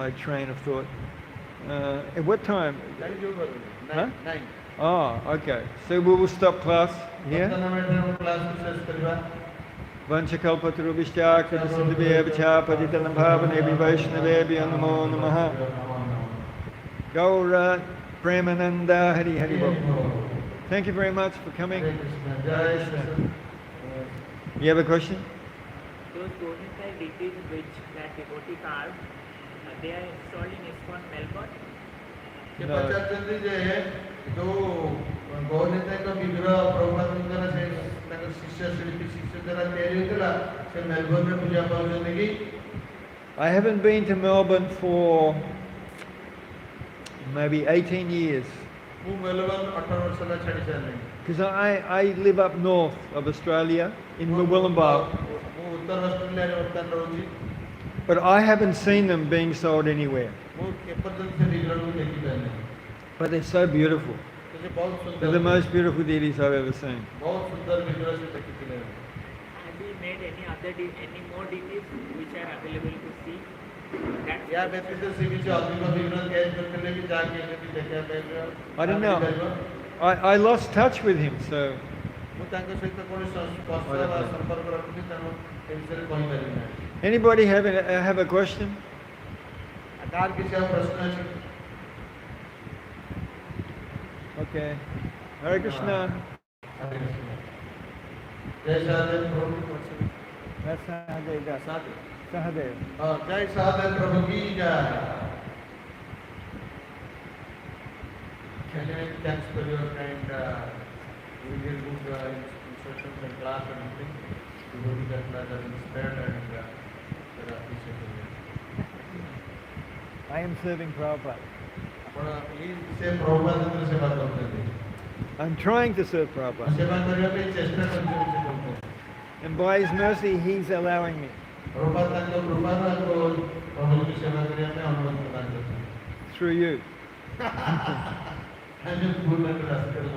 My train of thought. At what time? Huh? 9. Oh, okay. So we will stop class here. Vanchakalpatarubhishya Kritisindhivya Patitanam Bhavanebhi Vaishnavebhyo Namo Namaha. Gaura Premananda Hari Hari Bol. Thank you very much for coming. You have a question? Those bonafide deities which that devotee carved, they are installed in ISKCON Melbourne? I haven't been to Melbourne for maybe 18 years. Because I live up north of Australia in Willumbar. But I haven't seen them being sold anywhere. But they're so beautiful. ଯେ ବହୁତ They're Sundar the most beautiful deities I've ever seen. ବହୁତ ସୁନ୍ଦର ବିଗ୍ରହ ସେ ଦେଖିଥିଲେ Have you made any more deities which are available to see? That's ୟା ବ୍ୟତୀତ ସେ କିଛି ଅଧିକ ବିଗ୍ରହ ତିଆରି କରିଥିଲେ କି ଯାହାକି ଏମିତି ଦେଖିବା ପାଇଁ I don't know. ମିଳିପାରିବ? I lost touch with him, so ମୁଁ ତାଙ୍କ ସହିତ କୌଣସି ସ୍ପର୍ଶ ବା ସମ୍ପର୍କ ରଖୁନି ତେଣୁ ଏ ବିଷୟରେ କହିପାରିବି ନାହିଁ anybody have a question? କାହାର କିଛି ଆଉ ପ୍ରଶ୍ନ ଅଛି Okay. Hare Krishna. Hare Krishna ଜୟ ସହାଦେବ ପ୍ରଭୁ That's Sahadev. That's ସାଧେ Sahadev. जय सहादेव प्रभु की जय Anyway, thanks for your kind really good instructions and class and everything. We will be that class are inspired and appreciated. I am serving Prabhupada. ଆପଣ please ସେ ପ୍ରଭୁପାଦଙ୍କର ସେବା କରୁଛନ୍ତି I'm trying to serve Prabhupada. ସେବା କରିବା ପାଇଁ ଚେଷ୍ଟା କରୁଛନ୍ତି ସେ କରୁଛନ୍ତି And by His mercy, He's allowing me. ପ୍ରଭୁପାଦ ତାଙ୍କ କୃପାରୁ ଆମକୁ ପ୍ରଭୁଙ୍କୁ ସେବା କରିବା ପାଇଁ ଅନୁମତି ପ୍ରଦାନ କରୁଛନ୍ତି Through you. ଆମେ ଭୁଲ ରାସ୍ତାରେ